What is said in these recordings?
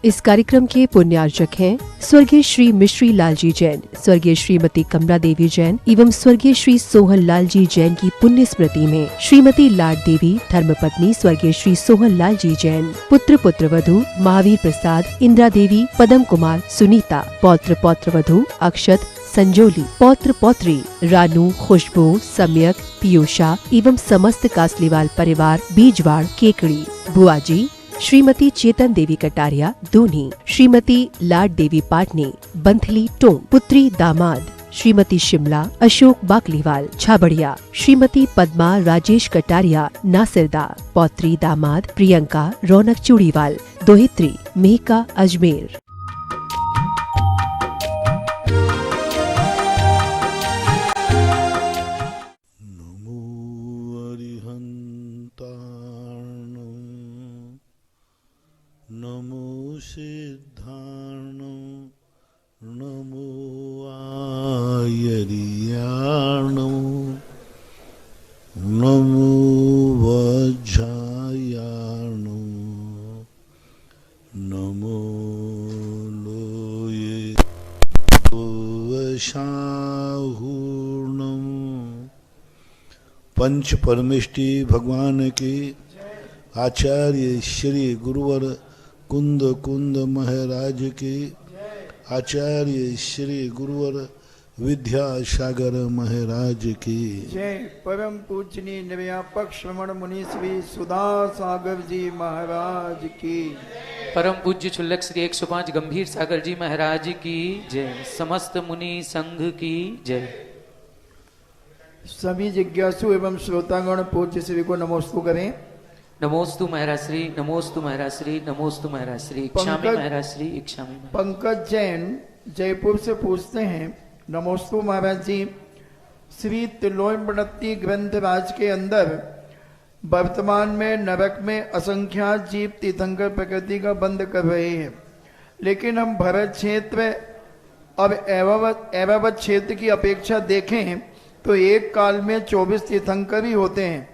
इस कार्यक्रम के पुण्यार्चक हैं स्वर्गीय श्री मिश्री लाल जी जैन, स्वर्गीय श्रीमती कमला देवी जैन एवं स्वर्गीय श्री सोहन लाल जी जैन की पुण्य स्मृति में श्रीमती लाड देवी धर्मपत्नी स्वर्गीय श्री सोहन लाल जी जैन, पुत्र पुत्रवधू महावीर प्रसाद, इंदिरा देवी, पदम कुमार, सुनीता, पौत्र पौत्रवधू अक्षत, संजोली, पौत्र पौत्री रानू, खुशबू, सम्यक, पीयूषा एवं समस्त कासलीवाल परिवार बीजवाड़ केकड़ी, बुआजी श्रीमती चेतन देवी कटारिया दूनी, श्रीमती लाड देवी पाटनी बंथली टोंक, पुत्री दामाद श्रीमती शिमला अशोक बाकलीवाल छाबड़िया, श्रीमती पद्मा राजेश कटारिया नासिरदा, पौत्री दामाद प्रियंका रौनक चूड़ीवाल, दोहित्री मेहका अजमेर। नमो सिद्धार्णो नमो आयर्याणो नमो वज्रायाणो नमो लोये वशाहूर्णम। पंच परमेष्टि भगवान के आचार्य श्री गुरुवर कुंद कुंद महाराज के आचार्य श्री गुरुवर विद्यासागर महाराज की जय। परम पूजनीय निर्व्यापक श्रवण मुनि श्री सुधा सागर जी महाराज की, परम पूज्य छुल्लक श्री 105 गंभीर सागर जी महाराज की जय। समस्त मुनि संघ की जय। सभी जिज्ञासु एवं श्रोतागण पूज्य श्री को नमोस्तु करें। नमोस्तु महाराज श्री, नमोस्तु महाराज श्री, नमोस्तु महाराज श्री, इच्छामि महाराज श्री, इच्छामि। पंकज जैन जयपुर से पूछते हैं, नमोस्तु महाराज जी, श्री त्रिलोकमणि ग्रंथ राज के अंदर वर्तमान में नरक में असंख्यात जीव तीर्थंकर प्रकृति का बंद कर रहे हैं, लेकिन हम भरत क्षेत्र और एववत क्षेत्र की अपेक्षा देखें तो एक काल में 24 तीर्थंकर ही होते हैं।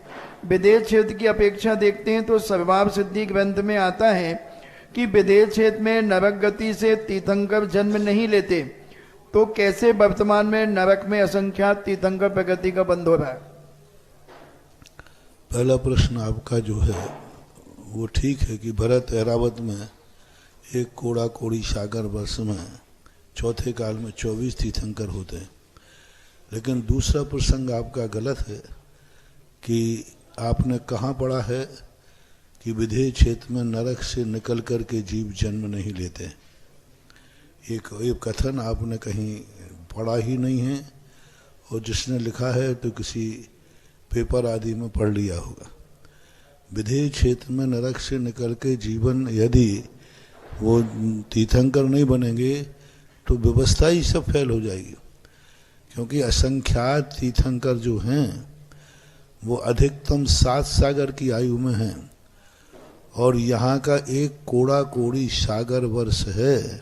विदेश क्षेत्र की अपेक्षा देखते हैं तो सर्वाभ सिद्धि ग्रंथ में आता है कि विदेश क्षेत्र में नरक गति से तीर्थंकर जन्म नहीं लेते, तो कैसे वर्तमान में नरक में असंख्यात तीर्थंकर प्रगति का बंद हो रहा है? पहला प्रश्न आपका जो है वो ठीक है कि भरत ऐरावत में एक कोड़ा कोड़ी सागर वर्ष में चौथे काल में 24 तीर्थंकर होते हैं, लेकिन दूसरा प्रसंग आपका गलत है कि आपने कहाँ पढ़ा है कि विदेह क्षेत्र में नरक से निकल कर के जीव जन्म नहीं लेते। एक कथन आपने कहीं पढ़ा ही नहीं है, और जिसने लिखा है तो किसी पेपर आदि में पढ़ लिया होगा। विदेह क्षेत्र में नरक से निकल के जीवन यदि वो तीर्थंकर नहीं बनेंगे तो व्यवस्था ही सब फेल हो जाएगी, क्योंकि असंख्यात तीर्थंकर जो हैं वो अधिकतम 7 सागर की आयु में हैं, और यहाँ का एक कोड़ा कोड़ी सागर वर्ष है।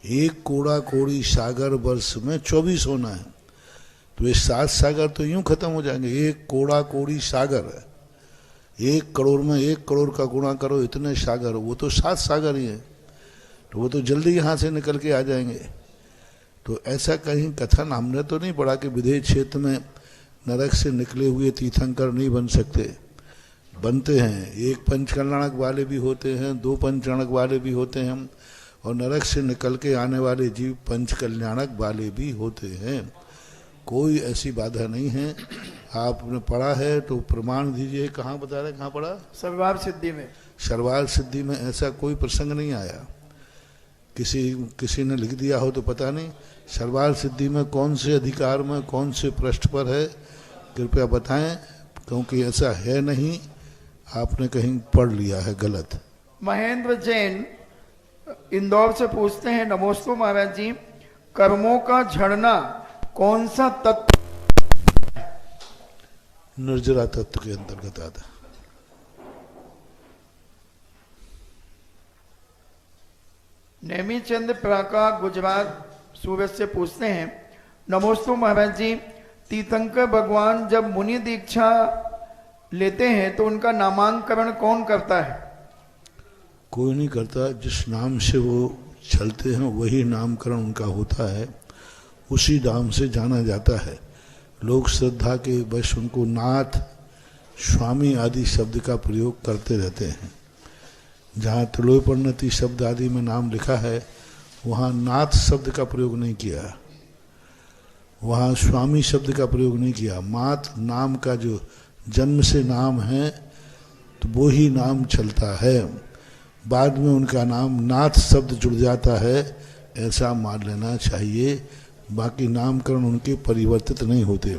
एक कोड़ा कोड़ी सागर वर्ष में 24 होना है, तो ये 7 सागर तो यूं खत्म हो जाएंगे। एक कोड़ा कोड़ी सागर है, 1 करोड़ में 1 करोड़ का गुणा करो, इतने सागर, वो तो 7 सागर ही है, तो वो तो जल्दी यहाँ से निकल के आ जाएंगे। तो ऐसा कहीं कथन हमने तो नहीं पढ़ा कि विदेह क्षेत्र में नरक से निकले हुए तीर्थंकर नहीं बन सकते। बनते हैं, 1 पंचकल्याणक वाले भी होते हैं, 2 पंचकल्याणक वाले भी होते हैं, और नरक से निकल के आने वाले जीव पंचकल्याणक वाले भी होते हैं। कोई ऐसी बाधा नहीं है। आपने पढ़ा है तो प्रमाण दीजिए। कहाँ बता रहे, कहाँ पढ़ा? सर्वाभ सिद्धि में। सर्वाभ सिद्धि में ऐसा कोई प्रसंग नहीं आया। किसी ने लिख दिया हो तो पता नहीं। सर्वाभ सिद्धि में कौन से अधिकार में कौन से पृष्ठ पर है, कृपया बताएं, क्योंकि ऐसा है नहीं, आपने कहीं पढ़ लिया है गलत। महेंद्र जैन इंदौर से पूछते हैं, नमोस्तु महाराज जी, कर्मों का झड़ना कौन सा तत्व? निर्जरा तत्व के अंतर्गत आता है। नेमीचंद प्राका गुजरात सूरत से पूछते हैं, नमोस्तु महाराज जी, तीर्थंकर भगवान जब मुनि दीक्षा लेते हैं तो उनका नामांकरण कौन करता है? कोई नहीं करता। जिस नाम से वो चलते हैं वही नामकरण उनका होता है, उसी नाम से जाना जाता है। लोग श्रद्धा के वश उनको नाथ, स्वामी आदि शब्द का प्रयोग करते रहते हैं। जहाँ त्रिलोय परिणति शब्द आदि में नाम लिखा है वहाँ नाथ शब्द का प्रयोग नहीं किया, वहाँ स्वामी शब्द का प्रयोग नहीं किया। मात नाम का जो जन्म से नाम है तो वो ही नाम चलता है, बाद में उनका नाम नाथ शब्द जुड़ जाता है, ऐसा मान लेना चाहिए। बाकी नामकरण उनके परिवर्तित नहीं होते।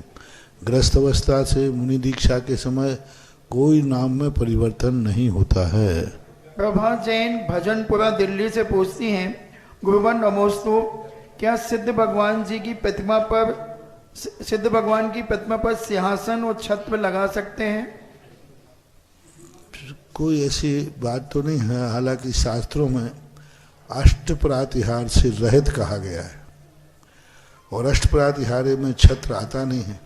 गृहस्थ अवस्था से मुनि दीक्षा के समय कोई नाम में परिवर्तन नहीं होता है। प्रभा जैन भजनपुरा दिल्ली से पूछती हैं, गुरुवन नमोस्तु, क्या सिद्ध भगवान की प्रतिमा पर सिंहासन और छत्र लगा सकते हैं? कोई ऐसी बात तो नहीं है। हालांकि शास्त्रों में अष्ट प्रातिहार से रहित कहा गया है और अष्ट प्रातिहार्य में छत्र आता नहीं है,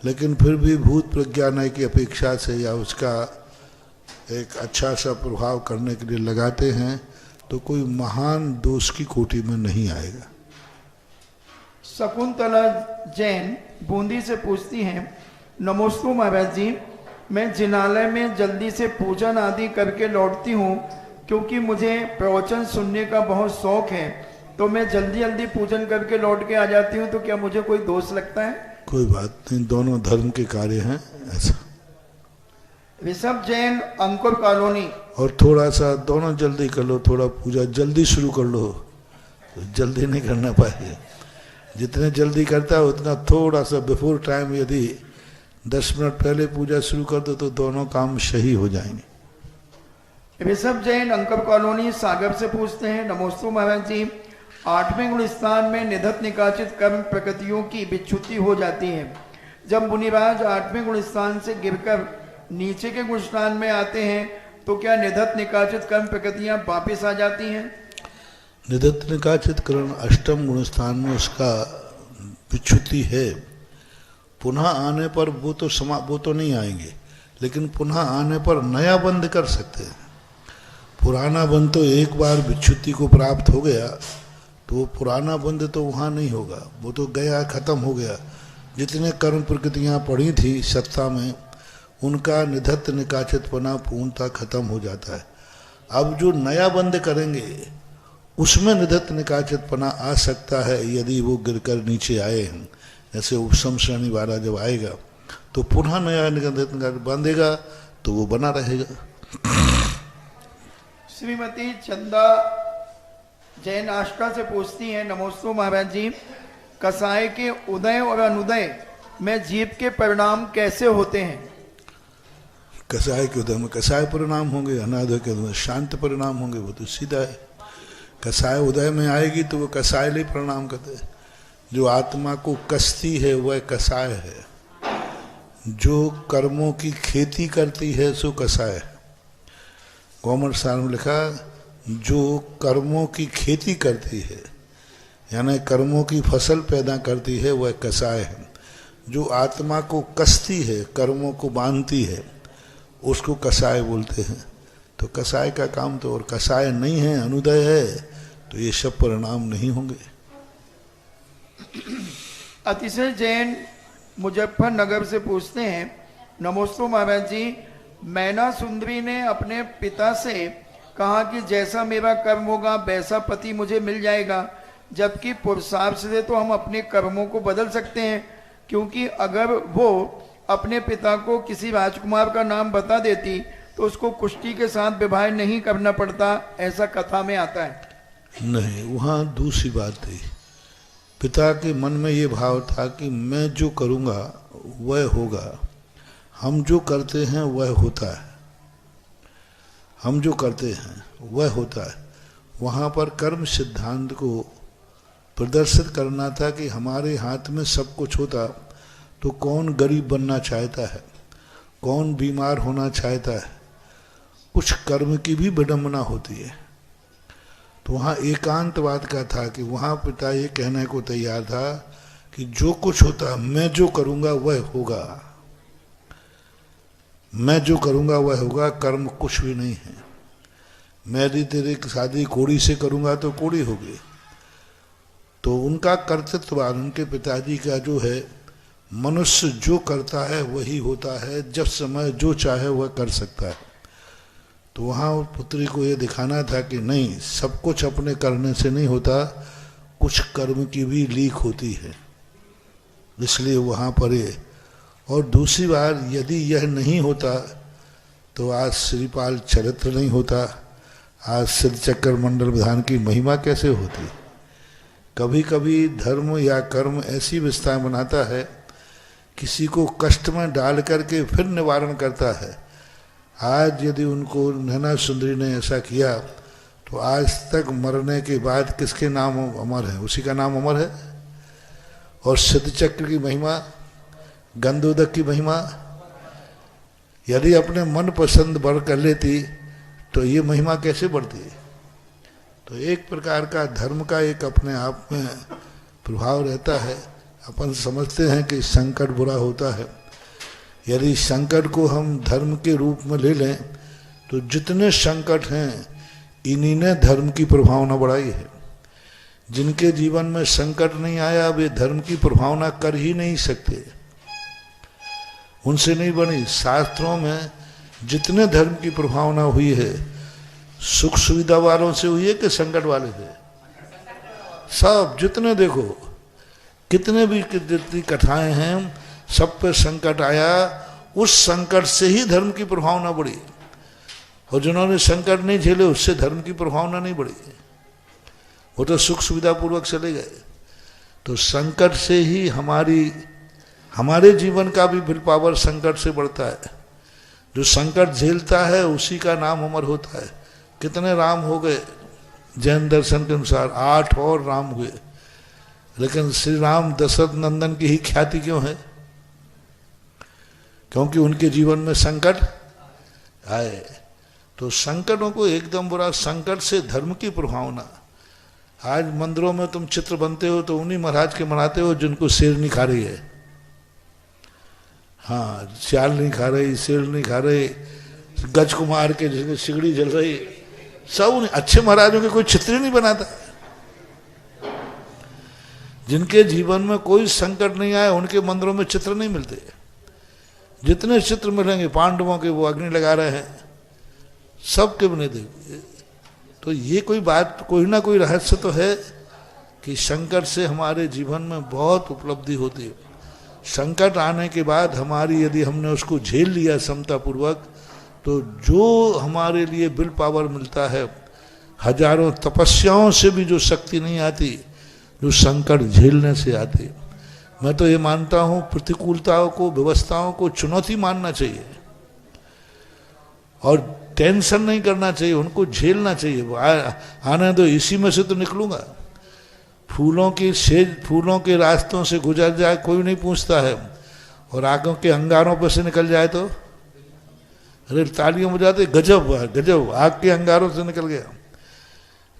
लेकिन फिर भी भूत प्रज्ञान की अपेक्षा से या उसका एक अच्छा सा प्रभाव करने के लिए लगाते हैं तो कोई महान दोष की कोटि में नहीं आएगा। शकुंतला जैन बूंदी से पूछती हैं, नमोस्तु महाराज जी, मैं जिनालय में जल्दी से पूजन आदि करके लौटती हूँ क्योंकि मुझे प्रवचन सुनने का बहुत शौक है, तो मैं जल्दी जल्दी पूजन करके लौट के आ जाती हूँ, तो क्या मुझे कोई दोष लगता है? कोई बात नहीं, दोनों धर्म के कार्य हैं ऐसा। ऋषभ जैन अंकुर कॉलोनी। और थोड़ा सा दोनों जल्दी कर लो, थोड़ा पूजा जल्दी शुरू कर लो, तो जल्दी नहीं करना पाएगा। जितने जल्दी करता है उतना थोड़ा सा बिफोर टाइम यदि 10 मिनट पहले पूजा शुरू कर दो तो दोनों काम सही हो जाएंगे। ऋषभ जैन अंकुर कॉलोनी सागर से पूछते हैं, नमोस्तु महाराज जी, 8वें गुण स्थान में निधत निकाचित कर्म प्रकृतियों की विच्युति हो जाती है। जब मुनिराज 8वें गुण स्थान से गिरकर नीचे के गुण स्थान में आते हैं तो क्या निधत निकाचित कर्म प्रकृतियां वापिस आ जाती हैं? निधत निकाचित कर्म अष्टम गुण स्थान में उसका विच्युति है। पुनः आने पर वो तो नहीं आएंगे, लेकिन पुनः आने पर नया बंध कर सकते हैं। पुराना बंध तो एक बार विच्युति को प्राप्त हो गया तो पुराना बंध तो वहाँ नहीं होगा, वो तो गया, खत्म हो गया। जितने कर्म प्रकृतियाँ पड़ी थी सत्ता में उनका निधत निकाचितपना पूर्णतः खत्म हो जाता है। अब जो नया बंध करेंगे उसमें निधत निकाचितपना आ सकता है यदि वो गिरकर नीचे आए हैं। ऐसे उपशम श्रेणी वाला जब आएगा तो पुनः नया निधत निकाचित बांधेगा तो वो बना रहेगा। श्रीमती चंदा जैन आष्टा से पूछती हैं, नमोस्तु महाराज जी, कसाय के उदय और अनुदय में जीव के परिणाम कैसे होते हैं? कसाय के उदय में कसाय परिणाम होंगे, अनादय के उदय शांत परिणाम होंगे, वो तो सीधा है। कसाय उदय में आएगी तो वो कसाय ले परिणाम करते हैं। जो आत्मा को कसती है वह कसाय है, जो कर्मों की खेती करती है सो कसाय है। कॉमन सार में लिखा, जो कर्मों की खेती करती है यानी कर्मों की फसल पैदा करती है वह कसाय है। जो आत्मा को कसती है, कर्मों को बांधती है, उसको कसाय बोलते हैं। तो कसाय का काम तो, और कसाय नहीं है, अनुदय है, तो ये सब परिणाम नहीं होंगे। अतिशय जैन मुजफ्फरनगर से पूछते हैं, नमोस्तु महाराज जी, मैना सुंदरी ने अपने पिता से कहा कि जैसा मेरा कर्म होगा वैसा पति मुझे मिल जाएगा, जबकि पुरुषार्थ से तो हम अपने कर्मों को बदल सकते हैं, क्योंकि अगर वो अपने पिता को किसी राजकुमार का नाम बता देती तो उसको कुश्ती के साथ विवाह नहीं करना पड़ता, ऐसा कथा में आता है। नहीं, वहाँ दूसरी बात थी। पिता के मन में ये भाव था कि मैं जो करूँगा वह होगा, हम जो करते हैं वह होता है, हम जो करते हैं वह होता है। वहाँ पर कर्म सिद्धांत को प्रदर्शित करना था कि हमारे हाथ में सब कुछ होता तो कौन गरीब बनना चाहता है, कौन बीमार होना चाहता है। कुछ कर्म की भी विडंबना होती है। तो वहाँ एकांतवाद का था कि वहाँ पिता ये कहने को तैयार था कि जो कुछ होता मैं जो करूँगा वह होगा, मैं जो करूँगा वह होगा, कर्म कुछ भी नहीं है। मैं यदि तेरी शादी कोड़ी से करूंगा तो कोड़ी होगी। तो उनका कर्तृत्ववाद, उनके पिताजी का जो है, मनुष्य जो करता है वही होता है, जब समय जो चाहे वह कर सकता है। तो वहाँ पुत्री को ये दिखाना था कि नहीं, सब कुछ अपने करने से नहीं होता, कुछ कर्म की भी लीक होती है, इसलिए वहाँ पर ये। और दूसरी बार यदि यह नहीं होता तो आज श्रीपाल चरित्र नहीं होता, आज सिद्ध चक्र मंडल विधान की महिमा कैसे होती। कभी कभी धर्म या कर्म ऐसी विस्तार बनाता है, किसी को कष्ट में डाल करके फिर निवारण करता है। आज यदि उनको नैना सुंदरी ने ऐसा किया तो आज तक मरने के बाद किसके नाम अमर है? उसी का नाम अमर है। और सिद्ध चक्र की महिमा, गंधोदक की महिमा, यदि अपने मन पसंद बढ़ कर लेती तो ये महिमा कैसे बढ़ती है? तो एक प्रकार का धर्म का एक अपने आप में प्रभाव रहता है। अपन समझते हैं कि संकट बुरा होता है, यदि संकट को हम धर्म के रूप में ले लें तो जितने संकट हैं इन्हीं ने धर्म की प्रभावना बढ़ाई है। जिनके जीवन में संकट नहीं आया वे धर्म की प्रभावना कर ही नहीं सकते, उनसे नहीं बनी। शास्त्रों में जितने धर्म की प्रभावना हुई है, सुख सुविधा वालों से हुई है कि संकट वाले से? सब जितने देखो, कितने भी जितनी कथाएं हैं, सब पे संकट आया, उस संकट से ही धर्म की प्रभावना बढ़ी। और जिन्होंने संकट नहीं झेले उससे धर्म की प्रभावना नहीं बढ़ी, वो तो सुख सुविधा पूर्वक चले गए। तो संकट से ही हमारे जीवन का भी विल पावर संकट से बढ़ता है। जो संकट झेलता है उसी का नाम अमर होता है। कितने राम हो गए जैन दर्शन के अनुसार? 8 और राम हुए, लेकिन श्री राम दशरथ नंदन की ही ख्याति क्यों है? क्योंकि उनके जीवन में संकट आए। तो संकटों को एकदम बुरा, संकट से धर्म की प्रभावना। आज मंदिरों में तुम चित्र बनते हो तो उन्हीं महाराज के बनाते हो जिनको शेर नहीं खा रही है। हाँ, चाल नहीं खा रही, शेर नहीं खा रहे, गज को मार के जिसकी सिगड़ी जल रही, सब अच्छे महाराजों के कोई चित्र ही नहीं बनाता। जिनके जीवन में कोई संकट नहीं आया उनके मंदिरों में चित्र नहीं मिलते। जितने चित्र मिलेंगे पांडवों के, वो अग्नि लगा रहे हैं, सबके बने थे। तो ये कोई बात, कोई ना कोई रहस्य तो है कि संकट से हमारे जीवन में बहुत उपलब्धि होती है। संकट आने के बाद हमारी, यदि हमने उसको झेल लिया समता पूर्वक, तो जो हमारे लिए विल पावर मिलता है, हजारों तपस्याओं से भी जो शक्ति नहीं आती, जो संकट झेलने से आती। मैं तो ये मानता हूँ प्रतिकूलताओं को, व्यवस्थाओं को चुनौती मानना चाहिए और टेंशन नहीं करना चाहिए, उनको झेलना चाहिए। आने दो, इसी में से तो निकलूंगा। फूलों के रास्तों से गुजर जाए कोई नहीं पूछता है, और आंखों के अंगारों पर से निकल जाए तो अरे तालियां बजाते, गजब गजब, आग के अंगारों से निकल गया।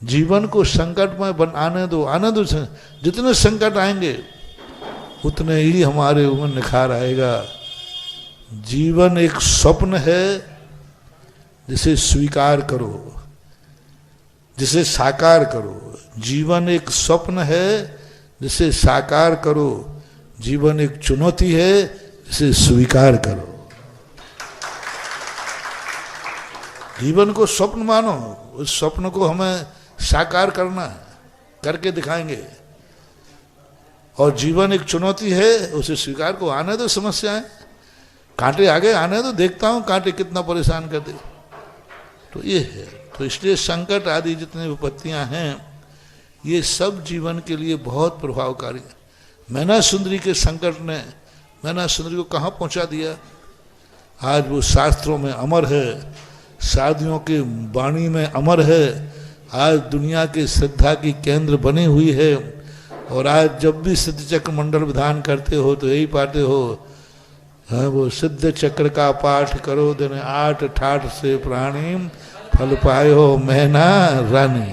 जीवन को संकट में आने दो। जितने संकट आएंगे उतने ही हमारे ऊपर निखार आएगा। जीवन एक स्वप्न है, जिसे स्वीकार करो, जिसे साकार करो। जीवन एक स्वप्न है, जिसे साकार करो। जीवन एक चुनौती है, जिसे स्वीकार करो। जीवन को स्वप्न मानो, उस स्वप्न को हमें साकार करना है, करके दिखाएंगे। और जीवन एक चुनौती है, उसे स्वीकार को। आने दो समस्याएं, कांटे आगे आने दो, देखता हूं कांटे कितना परेशान करते। तो ये है। तो इसलिए संकट आदि जितने विपत्तियां हैं, ये सब जीवन के लिए बहुत प्रभावकारी है। मैना सुंदरी के संकट ने मैना सुंदरी को कहाँ पहुंचा दिया? आज वो शास्त्रों में अमर है, शादियों के वाणी में अमर है, आज दुनिया के श्रद्धा की केंद्र बनी हुई है। और आज जब भी सिद्ध चक्र मंडल विधान करते हो तो यही पाते हो, हाँ, वो सिद्ध चक्र का पाठ करो दिन 8 ठाठ से प्राणी, फल पायो मैना रानी।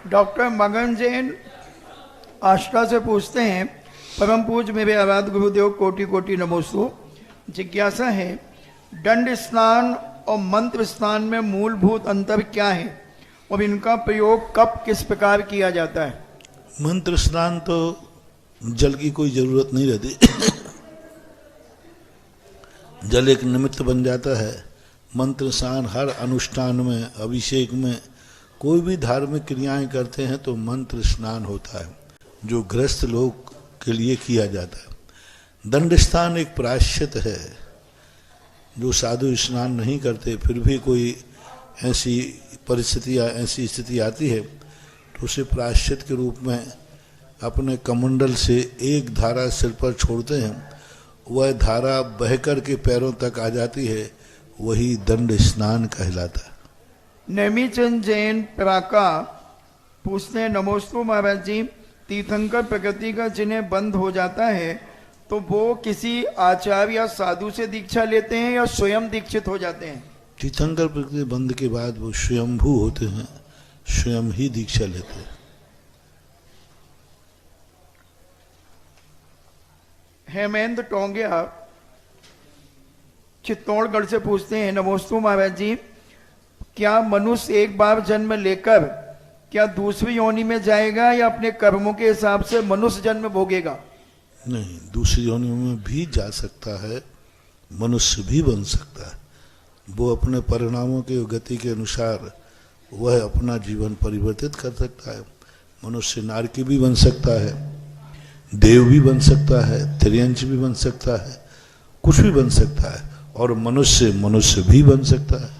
डॉक्टर मगन जैन आष्टा से पूछते हैं, परम पूज्य मेरे आराध्य गुरुदेव कोटि कोटि नमोस्तु। जिज्ञासा है, दंड स्नान और मंत्र स्नान में मूलभूत अंतर क्या है और इनका प्रयोग कब किस प्रकार किया जाता है? मंत्र स्नान तो जल की कोई जरूरत नहीं रहती। जल एक निमित्त बन जाता है। मंत्र स्नान हर अनुष्ठान में, अभिषेक में, कोई भी धार्मिक क्रियाएं करते हैं तो मंत्र स्नान होता है, जो गृहस्थ लोग के लिए किया जाता है। दंड स्नान एक प्रायश्चित है। जो साधु स्नान नहीं करते फिर भी कोई ऐसी परिस्थिति या ऐसी स्थिति आती है तो उसे प्रायश्चित के रूप में अपने कमंडल से एक धारा सिर पर छोड़ते हैं। वह धारा बहकर के पैरों तक आ जाती है, वही दंड स्नान कहलाता है। नेमीचंद जैन प्राका पूछते हैं, नमोस्तु महाराज जी, तीर्थंकर प्रकृति का जिन्हें बंध हो जाता है तो वो किसी आचार्य या साधु से दीक्षा लेते हैं या स्वयं दीक्षित हो जाते हैं? तीर्थंकर प्रकृति बंध के बाद वो स्वयंभू होते हैं, स्वयं ही दीक्षा लेते हैं। हेमेंद्र टोंगिया चित्तौड़गढ़ से पूछते हैं, नमोस्तु महाराज जी, क्या मनुष्य एक बार जन्म लेकर क्या दूसरी योनि में जाएगा या अपने कर्मों के हिसाब से मनुष्य जन्म भोगेगा? नहीं, दूसरी योनियों में भी जा सकता है, मनुष्य भी बन सकता है। वो अपने परिणामों के गति के अनुसार वह अपना जीवन परिवर्तित कर सकता है। मनुष्य नारकी भी बन सकता है, देव भी बन सकता है, त्रियंच भी बन सकता है, कुछ भी बन सकता है, और मनुष्य भी बन सकता है।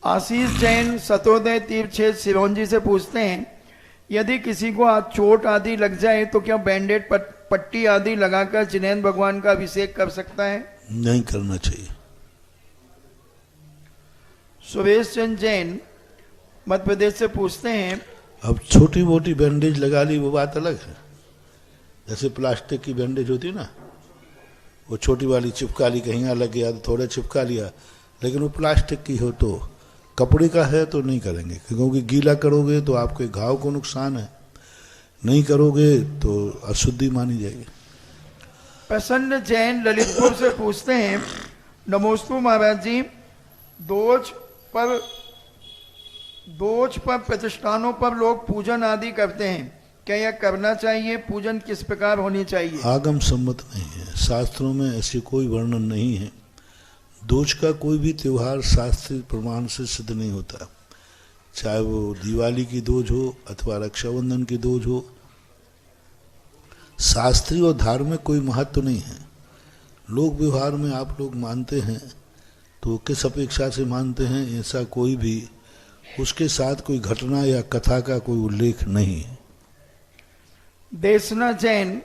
आशीष जैन सतोदय तीर्थ क्षेत्र सिरोंजी से पूछते हैं, यदि किसी को चोट आदि लग जाए तो क्या बैंडेड पट्टी आदि लगाकर जिनेंद्र भगवान का अभिषेक कर सकता है? नहीं करना चाहिए। सुरेश चंद जैन मध्य प्रदेश से पूछते हैं, अब छोटी मोटी बैंडेज लगा ली वो बात अलग है। जैसे प्लास्टिक की बैंडेज होती है ना, वो छोटी वाली चिपका ली, कहीं लग गया तो थोड़ा चिपका लिया, लेकिन वो प्लास्टिक की हो। तो कपड़े का है तो नहीं करेंगे, क्योंकि गीला करोगे तो आपके घाव को नुकसान है, नहीं करोगे तो अशुद्धि मानी जाएगी। प्रसन्न जैन ललितपुर से पूछते हैं, नमोस्तु महाराज जी, दोज पर प्रतिष्ठानों पर लोग पूजन आदि करते हैं, क्या यह करना चाहिए? पूजन किस प्रकार होनी चाहिए? आगम सम्मत नहीं है, शास्त्रों में ऐसे कोई वर्णन नहीं है। दोज का कोई भी त्योहार शास्त्रीय प्रमाण से सिद्ध नहीं होता, चाहे वो दिवाली की दोज हो अथवा रक्षाबंधन की दोज हो। शास्त्रीय और धार्मिक कोई महत्व नहीं है। लोक व्यवहार में आप लोग मानते हैं तो किस अपेक्षा से मानते हैं, ऐसा कोई भी उसके साथ कोई घटना या कथा का कोई उल्लेख नहीं है। देशना जैन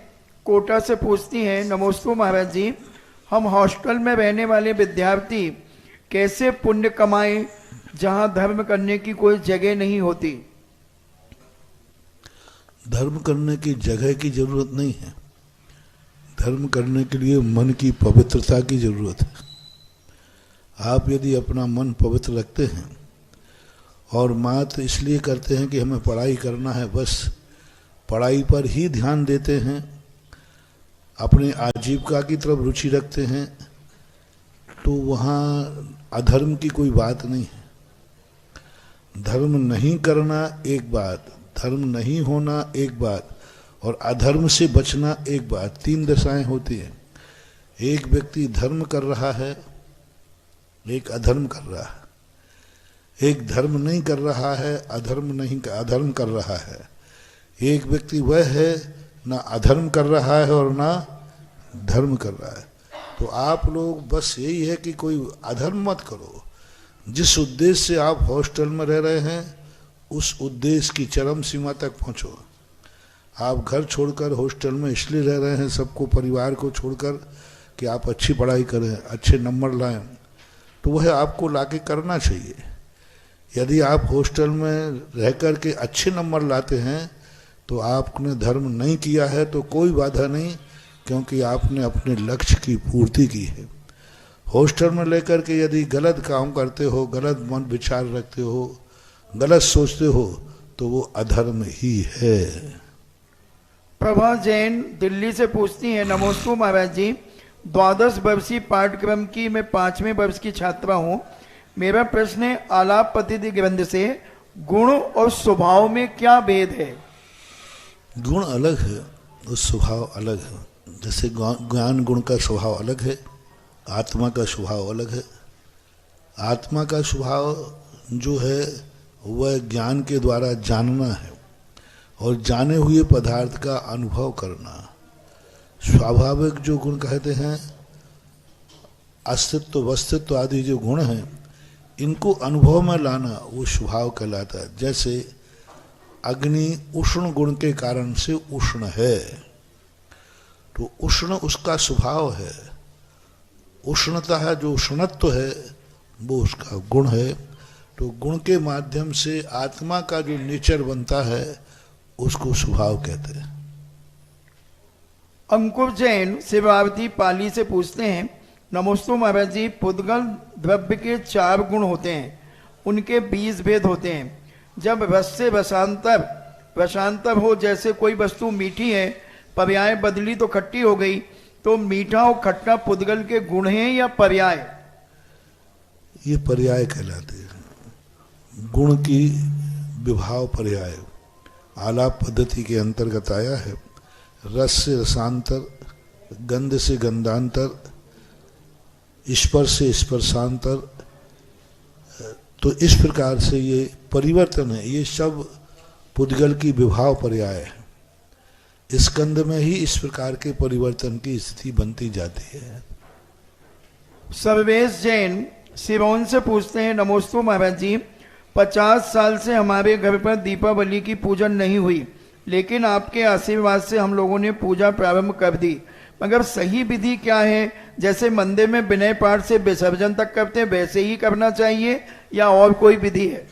कोटा से पूछती हैं, नमोस्तु महाराज जी, हम हॉस्टल में रहने वाले विद्यार्थी कैसे पुण्य कमाएं जहां धर्म करने की कोई जगह नहीं होती? धर्म करने की जगह की जरूरत नहीं है। धर्म करने के लिए मन की पवित्रता की जरूरत है। आप यदि अपना मन पवित्र रखते हैं और मात्र इसलिए करते हैं कि हमें पढ़ाई करना है, बस पढ़ाई पर ही ध्यान देते हैं, अपने आजीविका की तरफ रुचि रखते हैं, तो वहाँ अधर्म की कोई बात नहीं है। धर्म नहीं करना एक बात, धर्म नहीं होना एक बात, और अधर्म से बचना एक बात। तीन दशाएं होती हैं। एक व्यक्ति धर्म कर रहा है, एक अधर्म कर रहा है। एक धर्म नहीं कर रहा है, अधर्म कर रहा है। एक व्यक्ति वह है ना अधर्म कर रहा है और ना धर्म कर रहा है। तो आप लोग बस यही है कि कोई अधर्म मत करो। जिस उद्देश्य से आप हॉस्टल में रह रहे हैं उस उद्देश्य की चरम सीमा तक पहुंचो। आप घर छोड़कर हॉस्टल में इसलिए रह रहे हैं, सबको, परिवार को छोड़कर, कि आप अच्छी पढ़ाई करें, अच्छे नंबर लाएं, तो वह आपको लाके करना चाहिए। यदि आप हॉस्टल में रह कर के अच्छे नंबर लाते हैं तो आपने धर्म नहीं किया है तो कोई बाधा नहीं, क्योंकि आपने अपने लक्ष्य की पूर्ति की है। हॉस्टल में लेकर के यदि गलत काम करते हो, गलत मन विचार रखते हो, गलत सोचते हो, तो वो अधर्म ही है। प्रभा जैन दिल्ली से पूछती हैं, नमोस्तु महाराज जी, 12 वर्षीय पाठ्यक्रम की मैं 5वें वर्ष की छात्रा हूँ। मेरा प्रश्न है, आलाप पद्धति ग्रंथ से गुण और स्वभाव में क्या भेद है? गुण अलग है और स्वभाव अलग है। जैसे ज्ञान गुण का स्वभाव अलग है, आत्मा का स्वभाव अलग है। आत्मा का स्वभाव जो है वह ज्ञान के द्वारा जानना है और जाने हुए पदार्थ का अनुभव करना। स्वाभाविक जो गुण कहते हैं, अस्तित्व वस्तित्व आदि जो गुण हैं, इनको अनुभव में लाना वो स्वभाव कहलाता है। जैसे अग्नि उष्ण गुण के कारण से उष्ण है, तो उष्ण उसका स्वभाव है। उष्णता है, जो उष्णत्व है वो उसका गुण है। तो गुण के माध्यम से आत्मा का जो नेचर बनता है उसको स्वभाव कहते हैं। अंकुर जैन शिवावती पाली से पूछते हैं, नमोस्तु महाराज जी, पुद्गल द्रव्य के 4 गुण होते हैं, उनके 20 भेद होते हैं। जब रस से रसांतर हो, जैसे कोई वस्तु मीठी है, पर्याय बदली तो खट्टी हो गई, तो मीठा और खट्टा पुद्गल के गुण हैं या पर्याय? ये पर्याय कहलाते हैं। गुण की विभाव पर्याय आलाप पद्धति के अंतर्गत आया है। रस से रसांतर, गंध से गंधांतर, स्पर्श से स्पर्शांतर, तो इस प्रकार से ये परिवर्तन है। ये सब पुद्गल की विभाव पर्याय है। स्कंद में ही इस प्रकार के परिवर्तन की स्थिति बनती जाती है। सर्वेश जैन सिरोन से पूछते हैं, नमोस्तु महाराज जी, 50 साल से हमारे घर पर दीपावली की पूजन नहीं हुई, लेकिन आपके आशीर्वाद से हम लोगों ने पूजा प्रारंभ कर दी, मगर सही विधि क्या है? जैसे मंदिर में विनय पाठ से विसर्जन तक करते हैं वैसे ही करना चाहिए या और कोई विधि है?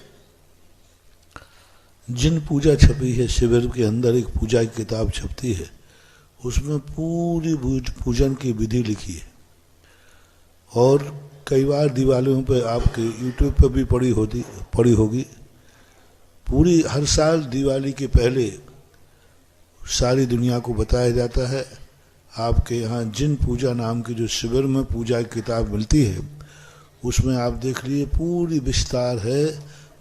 जिन पूजा छपी है, शिविर के अंदर एक पूजा की किताब छपती है, उसमें पूरी पूजन की विधि लिखी है। और कई बार दिवालियों पे आपके यूट्यूब पे भी पड़ी होगी। पूरी हर साल दिवाली के पहले सारी दुनिया को बताया जाता है। आपके यहाँ जिन पूजा नाम की जो शिविर में पूजा की किताब मिलती है, उसमें आप देख लीजिए पूरी विस्तार है।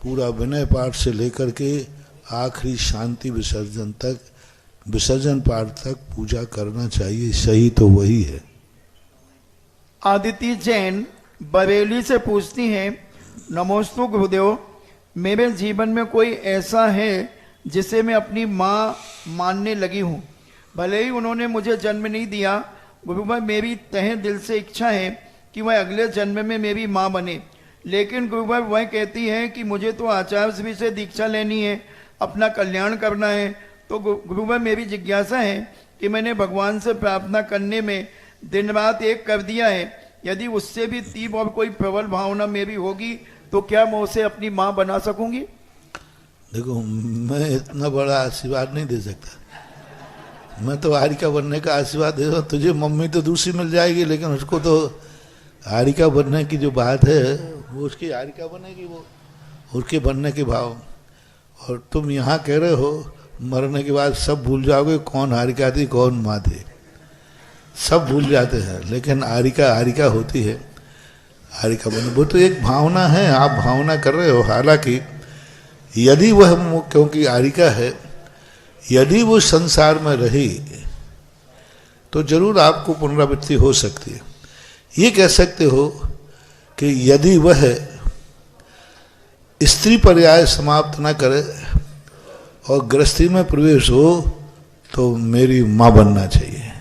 पूरा विनय पाठ से लेकर के आखिरी शांति विसर्जन तक, विसर्जन पाठ तक पूजा करना चाहिए। सही तो वही है। आदिति जैन बरेली से पूछती हैं, नमोस्तु गुरुदेव, मेरे जीवन में कोई ऐसा है जिसे मैं अपनी माँ मानने लगी हूँ। भले ही उन्होंने मुझे जन्म नहीं दिया, गुरुभाई मेरी तहे दिल से इच्छा है कि वह अगले जन्म में मेरी माँ बने, लेकिन गुरुभाई वह कहती है कि मुझे तो आचार्य श्री से दीक्षा लेनी है, अपना कल्याण करना है। तो गुरुभाई मेरी जिज्ञासा है कि मैंने भगवान से प्रार्थना करने में दिन रात एक कर दिया है, यदि उससे भी तीव्र और कोई प्रबल भावना मेरी होगी तो क्या मैं उसे अपनी माँ बना सकूंगी? देखो, मैं इतना बड़ा आशीर्वाद नहीं दे सकता। मैं तो हारिका बनने का आशीर्वाद दे रहा हूँ। तुझे मम्मी तो दूसरी मिल जाएगी, लेकिन उसको तो हारिका बनने की जो बात है वो उसकी हारिका बनेगी, वो उसके बनने के भाव। और तुम यहाँ कह रहे हो मरने के बाद सब भूल जाओगे कौन हारिका थी कौन माँ थी, सब भूल जाते हैं, लेकिन हारिका हारिका होती है। हारिका बने वो तो एक भावना है, आप भावना कर रहे हो। हालांकि यदि वह, क्योंकि हारिका है, यदि वो संसार में रही तो जरूर आपको पुनरावृत्ति हो सकती है। ये कह सकते हो कि यदि वह स्त्री पर्याय समाप्त न करे और गृहस्थी में प्रवेश हो तो मेरी माँ बनना चाहिए।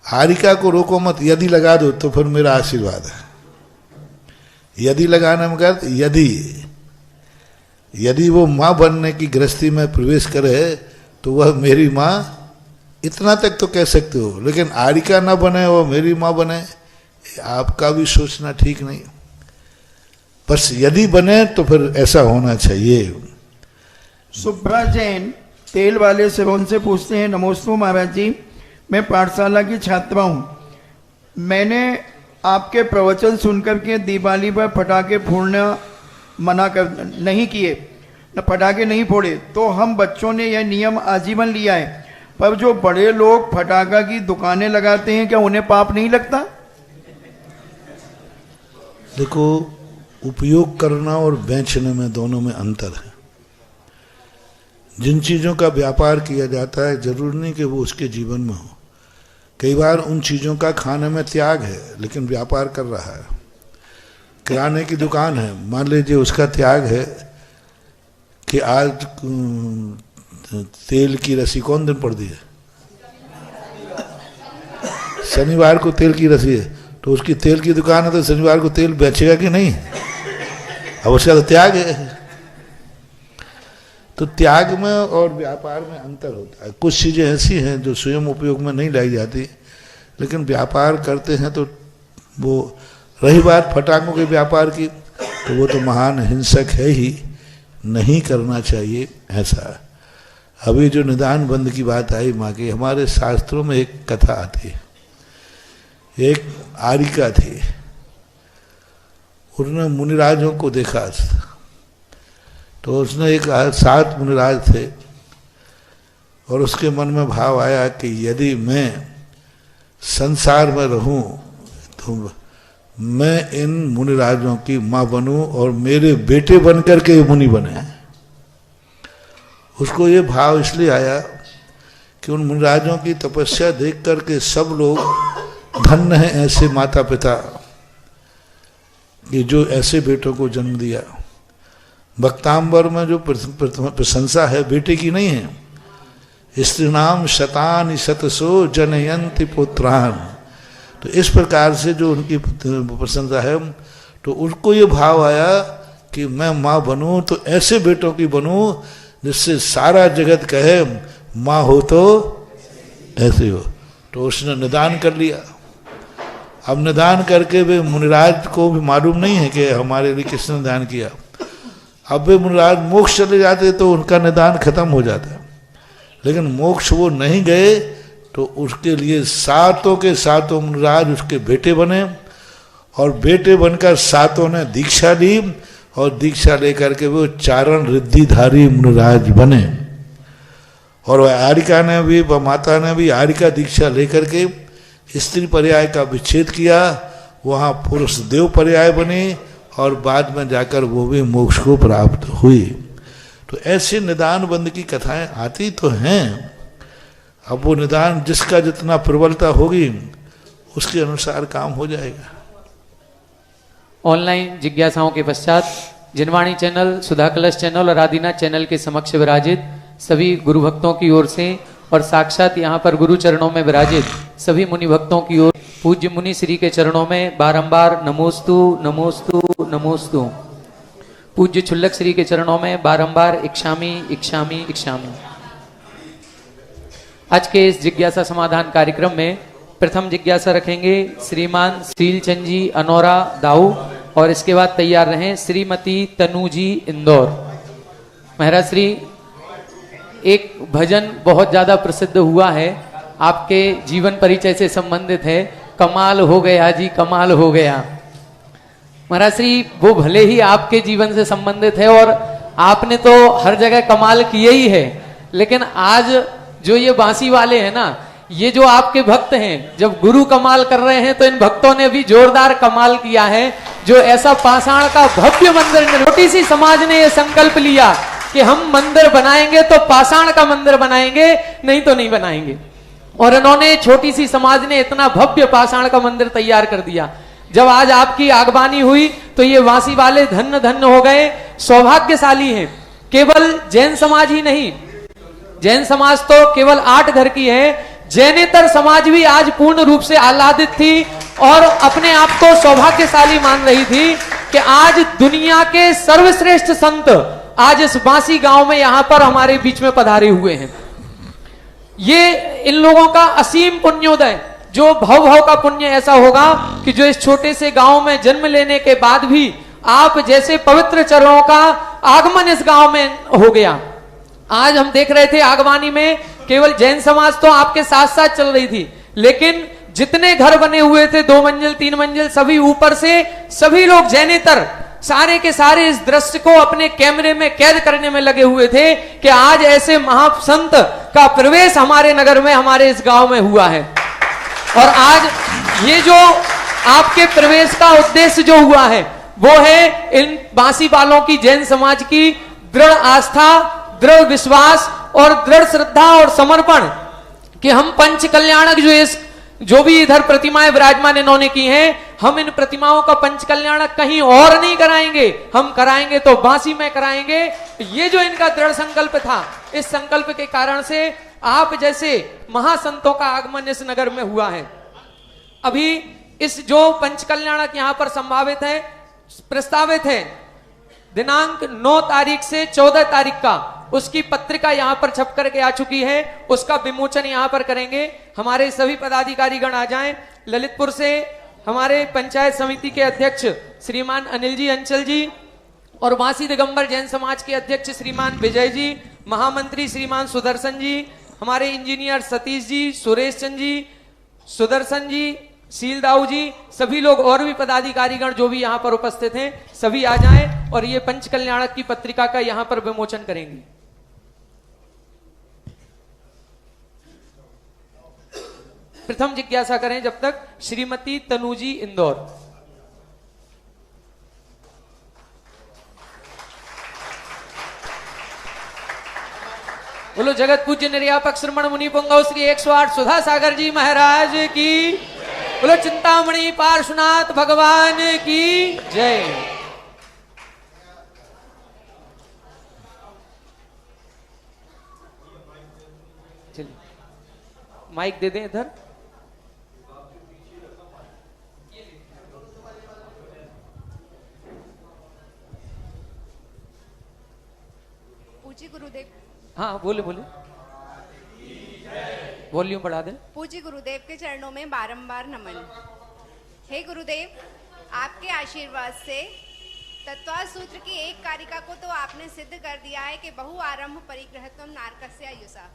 हारिका को रोको मत, यदि लगा दो तो फिर मेरा आशीर्वाद है। यदि लगाने में कर, यदि वो माँ बनने की गृहस्थी में प्रवेश करे तो वह मेरी माँ, इतना तक तो कह सकते हो। लेकिन हारिका ना बने और मेरी माँ बने, आपका भी सोचना ठीक नहीं। बस यदि बने तो फिर ऐसा होना चाहिए। सुब्रा जैन तेल वाले सिरोन से पूछते हैं, नमोस्तु महाराज जी, मैं पाठशाला की छात्रा हूँ। मैंने आपके प्रवचन सुनकर के दिवाली पर पटाखे फोड़ना मना कर नहीं किए, न पटाखे नहीं फोड़े, तो हम बच्चों ने यह नियम आजीवन लिया है। पर जो बड़े लोग पटाखा की दुकानें लगाते हैं, क्या उन्हें पाप नहीं लगता? देखो, उपयोग करना और बेचने में, दोनों में अंतर है। जिन चीज़ों का व्यापार किया जाता है जरूर नहीं कि वो उसके जीवन में हो। कई बार उन चीज़ों का खाने में त्याग है लेकिन व्यापार कर रहा है। किराने की दुकान है, मान लीजिए उसका त्याग है कि आज तेल की रस्सी कौन दिन पड़ दी है, शनिवार को तेल की रस्सी है, तो उसकी तेल की दुकान है तो शनिवार को तेल बेचेगा कि नहीं? अब उसका तो त्याग है। तो त्याग में और व्यापार में अंतर होता है। कुछ चीज़ें ऐसी हैं जो स्वयं उपयोग में नहीं लाई जाती लेकिन व्यापार करते हैं। तो वो रही बात फटाकों के व्यापार की, तो वो तो महान हिंसक है ही, नहीं करना चाहिए ऐसा। अभी जो निदान बंद की बात आई माँ की, हमारे शास्त्रों में एक कथा आती है। एक आरिका थी, उन्होंने मुनिराजों को देखा तो उसने एक 7 मुनिराज थे और उसके मन में भाव आया कि यदि मैं संसार में रहूं तो मैं इन मुनिराजों की माँ बनूं और मेरे बेटे बनकर के मुनि बने। उसको ये भाव इसलिए आया कि उन मुनिराजों की तपस्या देख करके सब लोग धन्य हैं ऐसे माता पिता कि जो ऐसे बेटों को जन्म दिया। भक्तांबर में जो प्रशंसा है बेटे की नहीं है। स्त्रीणाम शतानि शतसो जनयन्ति पुत्रान। तो इस प्रकार से जो उनकी प्रशंसा है, तो उनको ये भाव आया कि मैं माँ बनूं तो ऐसे बेटों की बनूं जिससे सारा जगत कहे माँ हो तो ऐसे हो। तो उसने निदान कर लिया। अब निदान करके वे मुनिराज को भी मालूम नहीं है कि हमारे लिए किसने निदान किया। अब वे मुनिराज मोक्ष चले जाते तो उनका निदान खत्म हो जाता, लेकिन मोक्ष वो नहीं गए तो उसके लिए 7 के 7 मुनिराज उसके बेटे बने और बेटे बनकर 7 ने दीक्षा ली और दीक्षा लेकर के वो चारण रिद्धिधारी मुनिराज बने। और वह आरिका ने भी, वह माता ने भी आरिका दीक्षा लेकर के स्त्री पर्याय का विच्छेद किया, वहाँ पुरुष देव पर्याय बने और बाद में जाकर वो भी मोक्ष को प्राप्त हुई। तो ऐसे निदान बंद की कथाएं आती तो हैं। अब वो निदान जिसका जितना प्रबलता होगी उसके अनुसार काम हो जाएगा। ऑनलाइन जिज्ञासाओं के पश्चात जिनवाणी चैनल, सुधा कलश चैनल और आदिनाथ चैनल के समक्ष विराजित सभी गुरु भक्तों की ओर से और साक्षात यहाँ पर गुरु चरणों में विराजित सभी मुनि भक्तों की ओर पूज्य मुनि श्री के चरणों में बारंबार नमोस्तु नमोस्तु नमोस्तु। पूज्य छुल्लक श्री के चरणों में बारंबार इक्षामी इक्षामी इक्षामी। आज के इस जिज्ञासा समाधान कार्यक्रम में प्रथम जिज्ञासा रखेंगे श्रीमान श्रीलचंद जी अनौरा दाऊ और इसके बाद तैयार रहें श्रीमती तनु जी इंदौर। महाराज श्री, एक भजन बहुत ज्यादा प्रसिद्ध हुआ है, आपके जीवन परिचय से संबंधित है, कमाल हो गया जी कमाल हो गया। महाराज श्री, वो भले ही आपके जीवन से संबंधित है और आपने तो हर जगह कमाल किए ही है, लेकिन आज जो ये बांसी वाले हैं ना, ये जो आपके भक्त हैं, जब गुरु कमाल कर रहे हैं तो इन भक्तों ने भी जोरदार कमाल किया है। जो ऐसा पाषाण का भव्य मंदिर, छोटी सी समाज ने ये संकल्प लिया कि हम मंदिर बनाएंगे तो पाषाण का मंदिर बनाएंगे, नहीं तो नहीं बनाएंगे। और इन्होंने, छोटी सी समाज ने इतना भव्य पाषाण का मंदिर तैयार कर दिया। जब आज आपकी आगवानी हुई तो ये वासी वाले धन्य धन्य हो गए, सौभाग्यशाली हैं। केवल जैन समाज ही नहीं, जैन समाज तो केवल 8 घर की है, जैनेतर समाज भी आज पूर्ण रूप से आह्लादित थी और अपने आप को सौभाग्यशाली मान रही थी कि आज दुनिया के सर्वश्रेष्ठ संत आज इस बांसी गांव में यहां पर हमारे बीच में पधारे हुए हैं। ये इन लोगों का असीम पुण्योदय, जो भव भव का पुण्य ऐसा होगा कि जो इस छोटे से गांव में जन्म लेने के बाद भी आप जैसे पवित्र चरणों का आगमन इस गांव में हो गया। आज हम देख रहे थे आगवानी में केवल जैन समाज तो आपके साथ साथ चल रही थी, लेकिन जितने घर बने हुए थे 2 मंजिल 3 मंजिल, सभी ऊपर से सभी लोग जैनेतर सारे के सारे इस दृश्य को अपने कैमरे में कैद करने में लगे हुए थे कि आज ऐसे महासंत का प्रवेश हमारे नगर में, हमारे इस गांव में हुआ है। और आज ये जो आपके प्रवेश का उद्देश्य जो हुआ है वो है इन बांसी वालों की जैन समाज की दृढ़ आस्था, दृढ़ विश्वास और दृढ़ श्रद्धा और समर्पण कि हम पंच कल्याणक जो भी इधर प्रतिमाएं विराजमान इन्होंने की हैं, हम इन प्रतिमाओं का पंच कल्याणक कहीं और नहीं कराएंगे, हम कराएंगे तो बांसी में कराएंगे। ये जो इनका दृढ़ संकल्प था, इस संकल्प के कारण से आप जैसे महासंतों का आगमन इस नगर में हुआ है। अभी इस जो पंच कल्याणक यहां पर संभावित है, प्रस्तावित है, दिनांक 9 तारीख से 14 तारीख का उसकी पत्रिका यहां पर छप करके आ चुकी है, उसका विमोचन यहां पर करेंगे। हमारे सभी पदाधिकारीगण आ जाएं। ललितपुर से हमारे पंचायत समिति के अध्यक्ष श्रीमान अनिल जी अंचल जी और वासी दिगंबर जैन समाज के अध्यक्ष श्रीमान विजय जी, महामंत्री श्रीमान सुदर्शन जी, हमारे इंजीनियर सतीश जी, सुरेश चंद जी, सुदर्शन जी, सीलदाऊ जी, सभी लोग और भी पदाधिकारीगण जो भी यहाँ पर उपस्थित हैं, सभी आ जाएं और ये पंच कल्याणक की पत्रिका का यहाँ पर विमोचन करेंगे। प्रथम जिज्ञासा करें जब तक श्रीमती तनुजी इंदौर। बोलो जगत पूज्य निर्यापक श्रमण मुनि पुंगव श्री 108 सुधा सागर जी महाराज की, बोलो चिंतामणि पार्श्वनाथ भगवान की जय। चलिए माइक दे दें इधर। पूज्य गुरुदेव। हाँ बोले बोले, वॉल्यूम बढ़ा दें। पूज्य गुरुदेव के चरणों में बारंबार नमन। हे गुरुदेव, आपके आशीर्वाद से तत्वा सूत्र की एक कारिका को तो आपने सिद्ध कर दिया है कि बहु आरंभ परिग्रहत्वम नारकस्य आयुषा।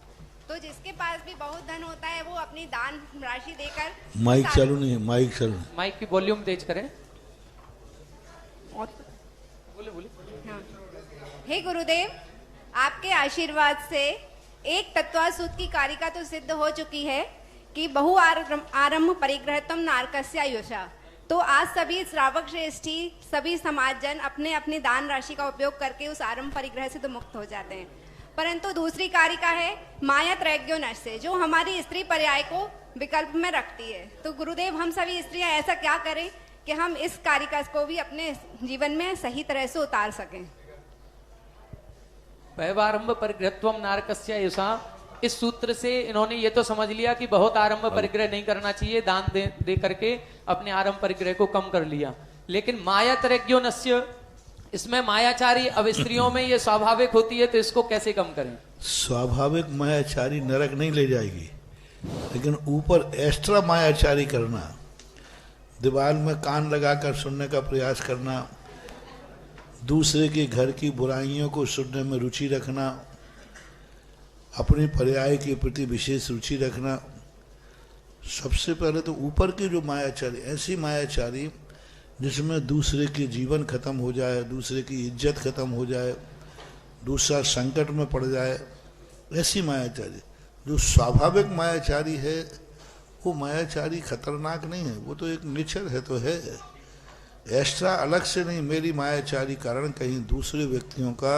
तो जिसके पास भी बहुत धन होता है वो अपनी दान राशि देकर। माइक चालू नहीं है, माइक चालू नहीं। माइक की वॉल्यूम तेज करें। बोले बोले। हाँ। हे गुरुदेव, आपके आशीर्वाद से एक तत्वासूत्र की कारिका तो सिद्ध हो चुकी है कि बहु आरंभ परिग्रहत्वम नारकस्य आयुषा। तो आज सभी श्रावक श्रेष्ठी, सभी समाजजन अपने अपनी दान राशि का उपयोग करके उस आरंभ परिग्रह से तो मुक्त हो जाते हैं। परंतु दूसरी कारिका है माया त्रैग्यो नश से, जो हमारी स्त्री पर्याय को विकल्प में रखती है। तो गुरुदेव, हम सभी स्त्रियां ऐसा क्या करें कि हम इस कारिका को भी अपने जीवन में सही तरह से उतार सकें। वैवारंभ परिग्रहत्वम नारकस्य आयुषा, इस सूत्र से इन्होंने ये तो समझ लिया कि बहुत आरंभ परिग्रह नहीं करना चाहिए, दान दे करके अपने आरंभ परिग्रह को कम कर लिया। लेकिन माया त्रैग्यो नस्य, इसमें मायाचारी अब स्त्रियों में ये स्वाभाविक होती है, तो इसको कैसे कम करें? स्वाभाविक मायाचारी नरक नहीं ले जाएगी, लेकिन ऊपर एक्स्ट्रा मायाचारी करना, दीवार में कान लगाकर सुनने का प्रयास करना, दूसरे के घर की बुराइयों को सुनने में रुचि रखना, अपनी पर्याय के प्रति विशेष रुचि रखना। सबसे पहले तो ऊपर की जो मायाचारी, ऐसी मायाचारी जिसमें दूसरे के जीवन खत्म हो जाए, दूसरे की इज्जत खत्म हो जाए, दूसरा संकट में पड़ जाए, ऐसी मायाचारी। जो स्वाभाविक मायाचारी है वो मायाचारी खतरनाक नहीं है, वो तो एक नेचर है, तो है एक्स्ट्रा अलग से नहीं। मेरी मायाचारी कारण कहीं दूसरे व्यक्तियों का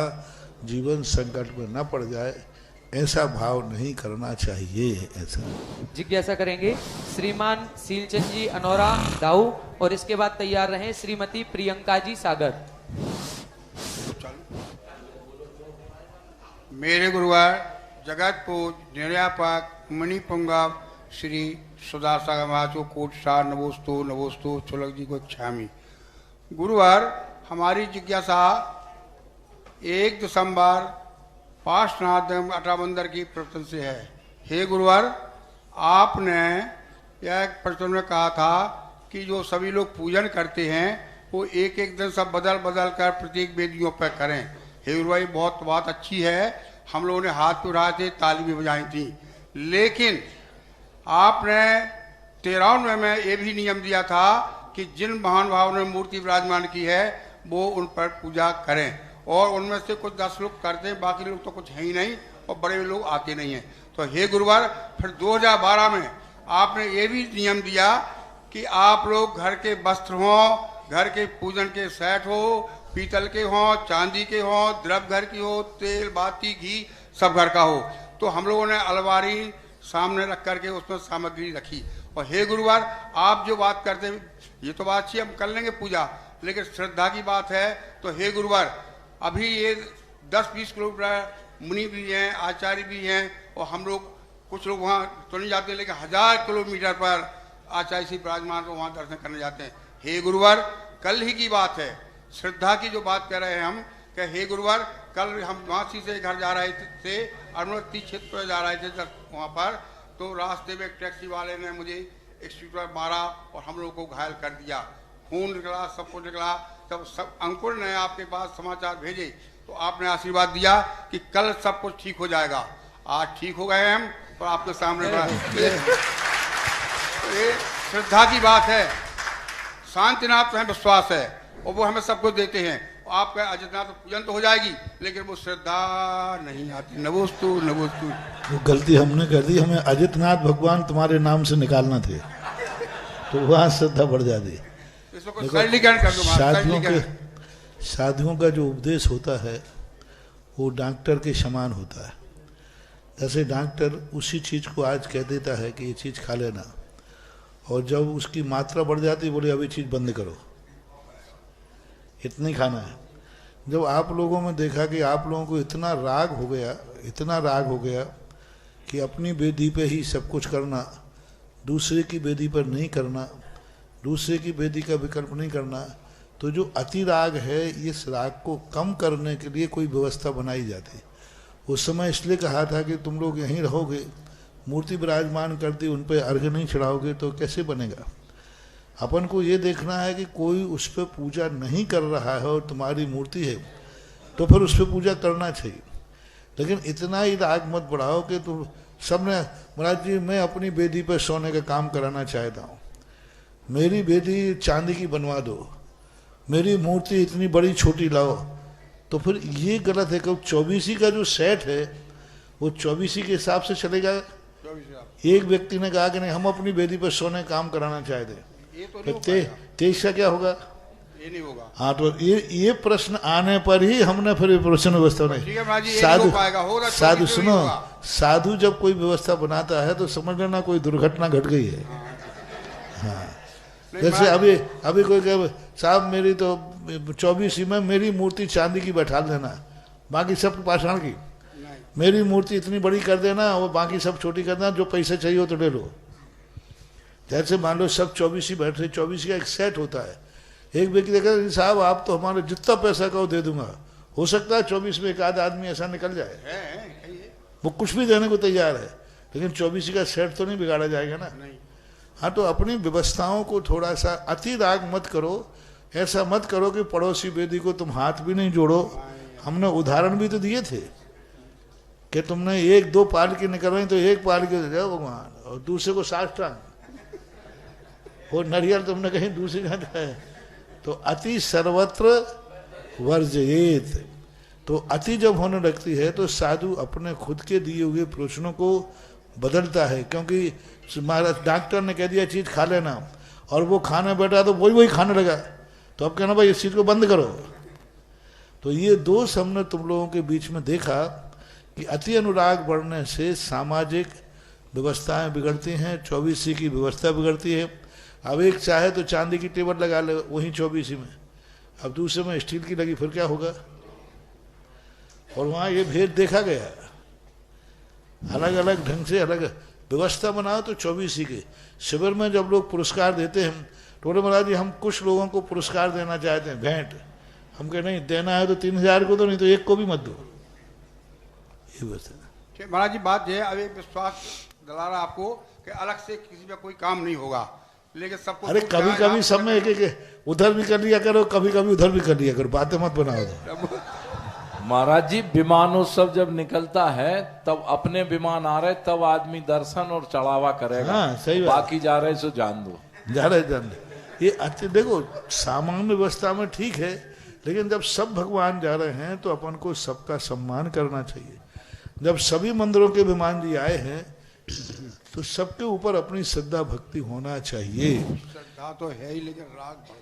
जीवन संकट में न पड़ जाए, ऐसा भाव नहीं करना चाहिए। ऐसा जिज्ञासा करेंगे श्रीमान सीलचंद जी अनौरा दाऊ, और इसके बाद तैयार रहे श्रीमती प्रियंका जी सागर। मेरे गुरुवार जगत पूज निर्यापक मणि पुंगव श्री सुधा सागर महाचो कोट सार नवोस्तु नवोस्तु चुलक जी को क्षामी। गुरुवार हमारी जिज्ञासा 1 दिसंबर पार्श्वनाथ अटाबंदर की प्रवचन से है। हे गुरुवार, आपने यह प्रवचन में कहा था कि जो सभी लोग पूजन करते हैं वो एक एक दिन सब बदल बदल कर प्रत्येक वेदियों पर करें। हे गुरुवार, बहुत बात अच्छी है, हम लोगों ने हाथ भी उठाए थे, ताली भी बजाई थी, लेकिन आपने 93 में ये भी नियम दिया था कि जिन महान भाव ने मूर्ति विराजमान की है वो उन पर पूजा करें, और उनमें से कुछ 10 लोग करते हैं, बाकी लोग तो कुछ है ही नहीं और बड़े लोग आते नहीं हैं। तो हे गुरुवार, फिर 2012 में आपने ये भी नियम दिया कि आप लोग घर के वस्त्र हों घर के पूजन के सेट हो, पीतल के हो, चांदी के हो, द्रव्य घर की हो, तेल बाती घी सब घर का हो। तो हम लोगों ने अलमारी सामने रख करके उसमें सामग्री रखी। और हे गुरुवार, आप जो बात करते हैं ये तो बात अच्छी, हम कर लेंगे पूजा, लेकिन श्रद्धा की बात है। तो हे गुरुवार, अभी ये 10-20 किलोमीटर मुनि भी हैं, आचार्य भी हैं, और हम लोग कुछ लोग वहाँ तो नहीं जाते, लेकिन 1000 किलोमीटर पर आचार्य श्री विराजमान तो वहाँ दर्शन करने जाते हैं। हे गुरुवार, कल ही की बात है, श्रद्धा की जो बात कर रहे हैं हम, कि हे गुरुवार, कल हम वासी से घर जा रहे थे, अरुणवती क्षेत्र पर जा रहे थे वहाँ पर, तो रास्ते में एक टैक्सी वाले ने मुझे एक सीट पर मारा और हम लोग को घायल कर दिया। खून निकला, सब कुछ निकला। तब सब अंकुर ने आपके पास समाचार भेजे, तो आपने आशीर्वाद दिया कि कल सब कुछ ठीक हो जाएगा। आज ठीक हो गए हम, तो आपके सामने ये श्रद्धा की बात है। शांतिनाथ तो हमें विश्वास है और वो हमें सब कुछ देते हैं। आपका अजितनाथ पूजन तो हो जाएगी, लेकिन वो श्रद्धा नहीं आती। नवोस्तु नवोस्तु। वो गलती हमने कर दी, हमें अजितनाथ भगवान तुम्हारे नाम से निकालना थे, तो वहाँ श्रद्धा बढ़ जाती। इसको सरलीकरण कर दो। साधुओं का जो उपदेश होता है वो डॉक्टर के समान होता है। जैसे डॉक्टर उसी चीज़ को आज कह देता है कि ये चीज़ खा लेना, और जब उसकी मात्रा बढ़ जाती है बोले अभी चीज़ बंद करो, इतना ही खाना है। जब आप लोगों में देखा कि आप लोगों को इतना राग हो गया कि अपनी बेदी पे ही सब कुछ करना, दूसरे की बेदी पर नहीं करना, दूसरे की बेदी का विकल्प नहीं करना, तो जो अति राग है, इस राग को कम करने के लिए कोई व्यवस्था बनाई जाती। उस समय इसलिए कहा था कि तुम लोग यहीं रहोगे, मूर्ति विराजमान कर दी, उन पर अर्घ्य नहीं चढ़ाओगे तो कैसे बनेगा। अपन को ये देखना है कि कोई उस पर पूजा नहीं कर रहा है और तुम्हारी मूर्ति है, तो फिर उस पर पूजा करना चाहिए। लेकिन इतना ही राग मत बढ़ाओ कि तुम सबने, महाराज जी मैं अपनी बेदी पर सोने का काम कराना चाहता हूँ, मेरी बेदी चांदी की बनवा दो, मेरी मूर्ति इतनी बड़ी छोटी लाओ, तो फिर ये गलत है। क्योंकि 24 का जो सेट है वो 24 के हिसाब से चलेगा। एक व्यक्ति ने कहा कि नहीं हम अपनी बेदी पर सोने काम कराना चाहते, तो 23 का क्या होगा? ये नहीं होगा। हाँ, तो ये प्रश्न आने पर ही हमने फिर प्रश्न व्यवस्था नहीं। साधु सुनो, साधु जब कोई व्यवस्था बनाता है तो समझ लेना कोई दुर्घटना घट गई है। हाँ, जैसे अभी कोई कहे साहब मेरी तो 24 में मेरी मूर्ति चांदी की बैठा देना, बाकी सब पाषाण की, मेरी मूर्ति इतनी बड़ी कर देना और बाकी सब छोटी कर देना, जो पैसे चाहिए हो तो ले लो। जैसे मान लो सब 24 ही बैठ रहे, 24 का एक सेट होता है। एक व्यक्ति देखा साहब आप तो हमारे जितना पैसा कहो दे दूंगा, हो सकता है 24 में एक आध आदमी ऐसा निकल जाए, वो कुछ भी देने को तैयार है, लेकिन 24 का सेट तो नहीं बिगाड़ा जाएगा ना। हाँ, तो अपनी व्यवस्थाओं को थोड़ा सा अति राग मत करो। ऐसा मत करो कि पड़ोसी बेदी को तुम हाथ भी नहीं जोड़ो। हमने उदाहरण भी तो दिए थे कि तुमने 1-2 पालकी निकल रही तो एक पालकी दे जाओ भगवान, और दूसरे को साष्टांग, वो नरियल तुमने कहीं दूसरी जगह है। तो अति सर्वत्र वर्जयेत। तो अति जब होने लगती है तो साधु अपने खुद के दिए हुए प्रश्नों को बदलता है, क्योंकि महाराज डॉक्टर ने कह दिया चीज़ खा लेना और वो खाने बैठा तो वही खाने लगा, तो अब कहना भाई इस चीज़ को बंद करो। तो ये दोष हमने तुम लोगों के बीच में देखा कि अति अनुराग बढ़ने से सामाजिक व्यवस्थाएं बिगड़ती हैं, 24 की व्यवस्था बिगड़ती है। अब एक चाहे तो चांदी की टेबल लगा ले वहीं 24 में, अब दूसरे में स्टील की लगी, फिर क्या होगा। और वहाँ ये भेद देखा गया, अलग अलग ढंग से अलग व्यवस्था बनाओ। तो 24 के शिविर में जब लोग पुरस्कार देते हैं तो बोले महाराज जी हम कुछ लोगों को पुरस्कार देना चाहते हैं, भेंट। हम कहे नहीं देना है तो 3000 को तो, नहीं तो एक को भी मत दो। ये व्यवस्था महाराज जी बात है, अब एक विश्वास दिला रहा आपको कि अलग से किसी पे कोई काम नहीं होगा, लेकिन सबको अरे कभी कभी सब में एक उधर भी कर लिया करो, कभी कभी उधर भी कर लिया करो, बातें मत बनाओ। महाराज जी विमानोत्सव जब निकलता है तब अपने विमान आ रहे तब आदमी दर्शन और चढ़ावा करेगा। हाँ, सही बात। बाकी जा रहे सो जान दो, जान दे। ये अच्छे देखो सामान्य व्यवस्था में ठीक है, लेकिन जब सब भगवान जा रहे हैं तो अपन को सबका सम्मान करना चाहिए। जब सभी मंदिरों के विमान जी आए हैं तो सबके ऊपर अपनी श्रद्धा भक्ति होना चाहिए। श्रद्धा तो है ही, लेकिन राग बढ़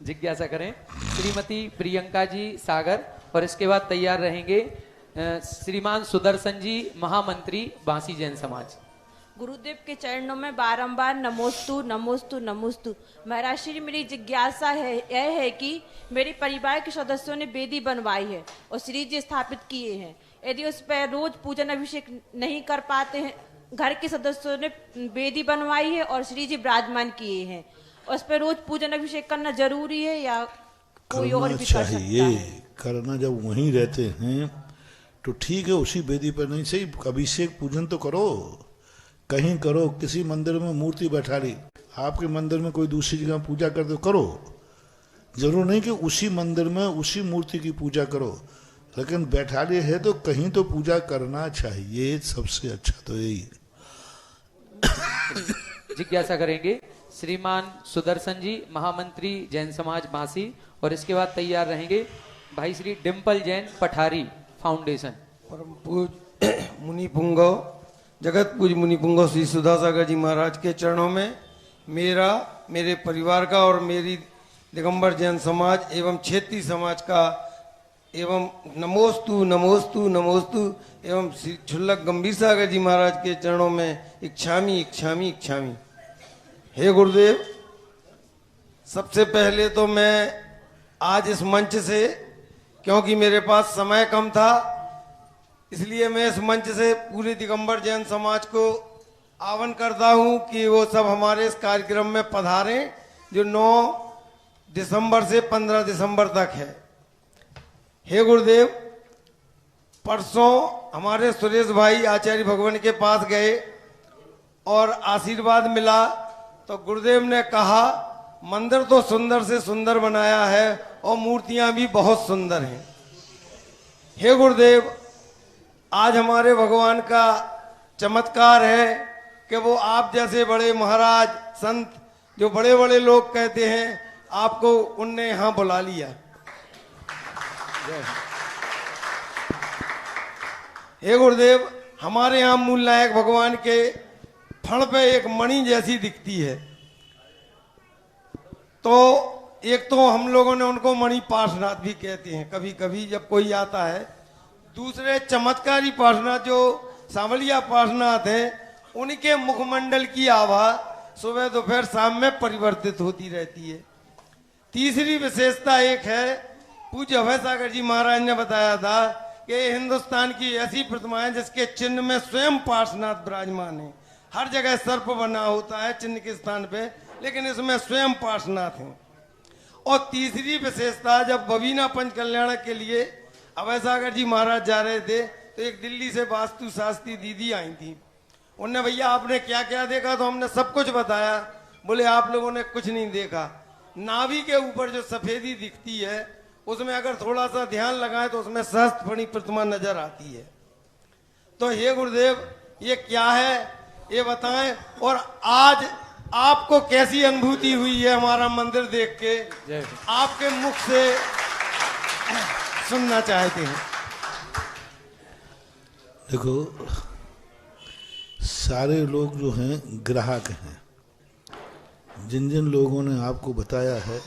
जिज्ञासा करें श्रीमती प्रियंका जी सागर, और इसके बाद तैयार रहेंगे श्रीमान सुदर्शन जी महामंत्री बांसी जैन समाज। गुरुदेव के चरणों में बारंबार नमोस्तु नमोस्तु नमोस्तु। महाराज श्री, मेरी जिज्ञासा है यह है कि मेरे परिवार के सदस्यों ने वेदी बनवाई है और श्री जी स्थापित किए हैं। यदि उस पर रोज पूजन अभिषेक नहीं कर पाते हैं, घर के सदस्यों ने वेदी बनवाई है और श्री जी विराजमान किए हैं, उस पर रोज पूजन अभिषेक करना जरूरी है या कोई और भी कर सकता है? करना जब वहीं रहते हैं तो ठीक है, उसी वेदी पर नहीं सही अभिषेक पूजन तो करो, कहीं करो, किसी मंदिर में मूर्ति बैठा ली, आपके मंदिर में कोई दूसरी जगह पूजा कर दो, करो, जरूर नहीं कि उसी मंदिर में उसी मूर्ति की पूजा करो, लेकिन बैठा लिए है तो कहीं तो पूजा करना चाहिए, सबसे अच्छा तो यही है। जिज्ञासा करेंगे श्रीमान सुदर्शन जी महामंत्री जैन समाज बांसी, और इसके बाद तैयार रहेंगे भाई श्री डिम्पल जैन पठारी फाउंडेशन। परम पूज मुनि पुंगव, जगत पूज मुनि पुंगव श्री सुधासागर जी महाराज के चरणों में मेरा, मेरे परिवार का और मेरी दिगंबर जैन समाज एवं क्षेत्रीय समाज का एवं नमोस्तु नमोस्तु नमोस्तु एवं श्री छुल्लक गंभीर सागर जी महाराज के चरणों में इच्छामी इच्छामी इच्छामी। हे गुरुदेव, सबसे पहले तो मैं आज इस मंच से, क्योंकि मेरे पास समय कम था, इसलिए मैं इस मंच से पूरे दिगंबर जैन समाज को आह्वान करता हूं कि वो सब हमारे इस कार्यक्रम में पधारें, जो 9 दिसंबर से 15 दिसंबर तक है। हे गुरुदेव, परसों हमारे सुरेश भाई आचार्य भगवान के पास गए और आशीर्वाद मिला, तो गुरुदेव ने कहा मंदिर तो सुंदर से सुंदर बनाया है और मूर्तियां भी बहुत सुंदर हैं। हे गुरुदेव, आज हमारे भगवान का चमत्कार है कि वो आप जैसे बड़े महाराज संत, जो बड़े बड़े लोग कहते हैं, आपको उनने यहां बुला लिया। हे गुरुदेव, हमारे यहां मूल नायक भगवान के फण पे एक मणि जैसी दिखती है, तो एक तो हम लोगों ने उनको मणि पार्श्वनाथ भी कहते हैं कभी कभी जब कोई आता है। दूसरे चमत्कारी पार्श्वनाथ जो सांवलिया पार्श्वनाथ है, उनके मुखमंडल की आभा सुबह दोपहर शाम में परिवर्तित होती रहती है। तीसरी विशेषता एक है, पूज्य अभय सागर जी महाराज ने बताया था कि हिंदुस्तान की ऐसी प्रतिमा है जिसके चिन्ह में स्वयं पार्श्वनाथ विराजमान है। हर जगह सर्प बना होता है चिन्ह के स्थान पे, लेकिन इसमें स्वयं पार्श्वनाथ हैं। और तीसरी विशेषता, जब बबीना पंच कल्याण के लिए अभय सागर जी महाराज जा रहे थे, तो एक दिल्ली से वास्तु शास्त्री दीदी आई थी। उनने, भैया आपने क्या क्या देखा? तो हमने सब कुछ बताया। बोले आप लोगों ने कुछ नहीं देखा, नाभि के ऊपर जो सफेदी दिखती है, उसमें अगर थोड़ा सा ध्यान लगाएं तो उसमें सहस्त्रफणी प्रतिमा नजर आती है। तो हे गुरुदेव, ये क्या है ये बताएं, और आज आपको कैसी अनुभूति हुई है हमारा मंदिर देख के, आपके मुख से सुनना चाहते हैं। देखो, सारे लोग जो हैं ग्राहक हैं। जिन जिन लोगों ने आपको बताया है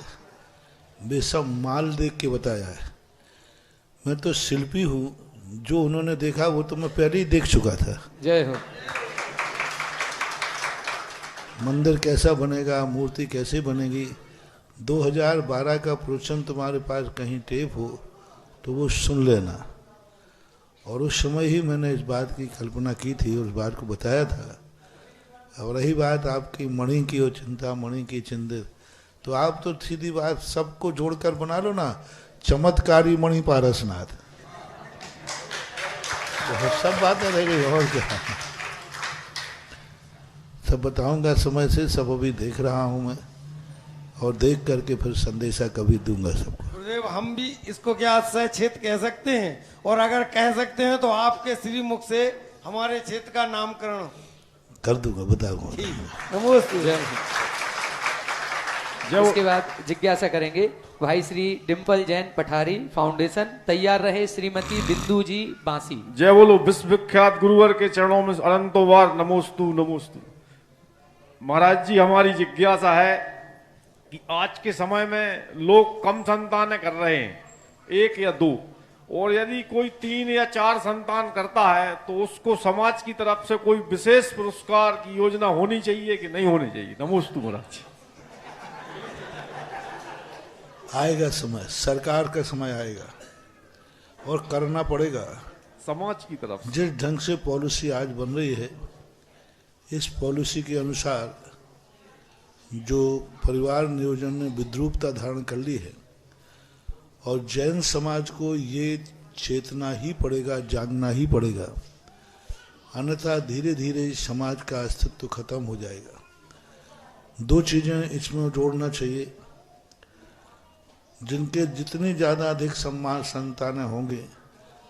वे सब माल देख के बताया है। मैं तो शिल्पी हूँ, जो उन्होंने देखा वो तो मैं पहले ही देख चुका था। जय हो। मंदिर कैसा बनेगा, मूर्ति कैसे बनेगी, 2012 का प्रवचन तुम्हारे पास कहीं टेप हो तो वो सुन लेना। और उस समय ही मैंने इस बात की कल्पना की थी, उस बात को बताया था। और रही बात आपकी मणि की और चिंता मणि की चिंतित, तो आप तो सीधी बात सबको जोड़कर बना लो ना, चमत्कारी मणि पारसनाथ, तो सब बातें रह गई। और क्या सब बताऊंगा समय से, सब अभी देख रहा हूं मैं, और देख करके फिर संदेशा कभी दूंगा सबको। गुरुदेव, हम भी इसको क्या आशय क्षेत्र कह सकते हैं? और अगर कह सकते हैं तो आपके श्री मुख से हमारे क्षेत्र का नामकरण कर दूंगा, बताऊंगा। नमस्ते। उसके बाद जिज्ञासा करेंगे भाई श्री डिम्पल जैन पठारी फाउंडेशन। तैयार रहे श्रीमती बिंदु जी बांसी। जय बोलो विश्वविख्यात गुरुवर के चरणों में अनंतो बार नमोस्तु नमोस्तु। महाराज जी, हमारी जिज्ञासा है कि आज के समय में लोग कम संतानें कर रहे हैं, 1 या 2, और यदि कोई 3 या 4 संतान करता है तो उसको समाज की तरफ से कोई विशेष पुरस्कार की योजना होनी चाहिए कि नहीं होनी चाहिए? नमोस्तु महाराज। आएगा समय, सरकार का समय आएगा और करना पड़ेगा। समाज की तरफ से जिस ढंग से पॉलिसी आज बन रही है, इस पॉलिसी के अनुसार जो परिवार नियोजन ने विद्रूपता धारण कर ली है, और जैन समाज को ये चेतना ही पड़ेगा, जागना ही पड़ेगा, अन्यथा धीरे धीरे समाज का अस्तित्व खत्म हो जाएगा। 2 चीजें इसमें जोड़ना चाहिए। जिनके जितनी ज़्यादा अधिक संतानें होंगे,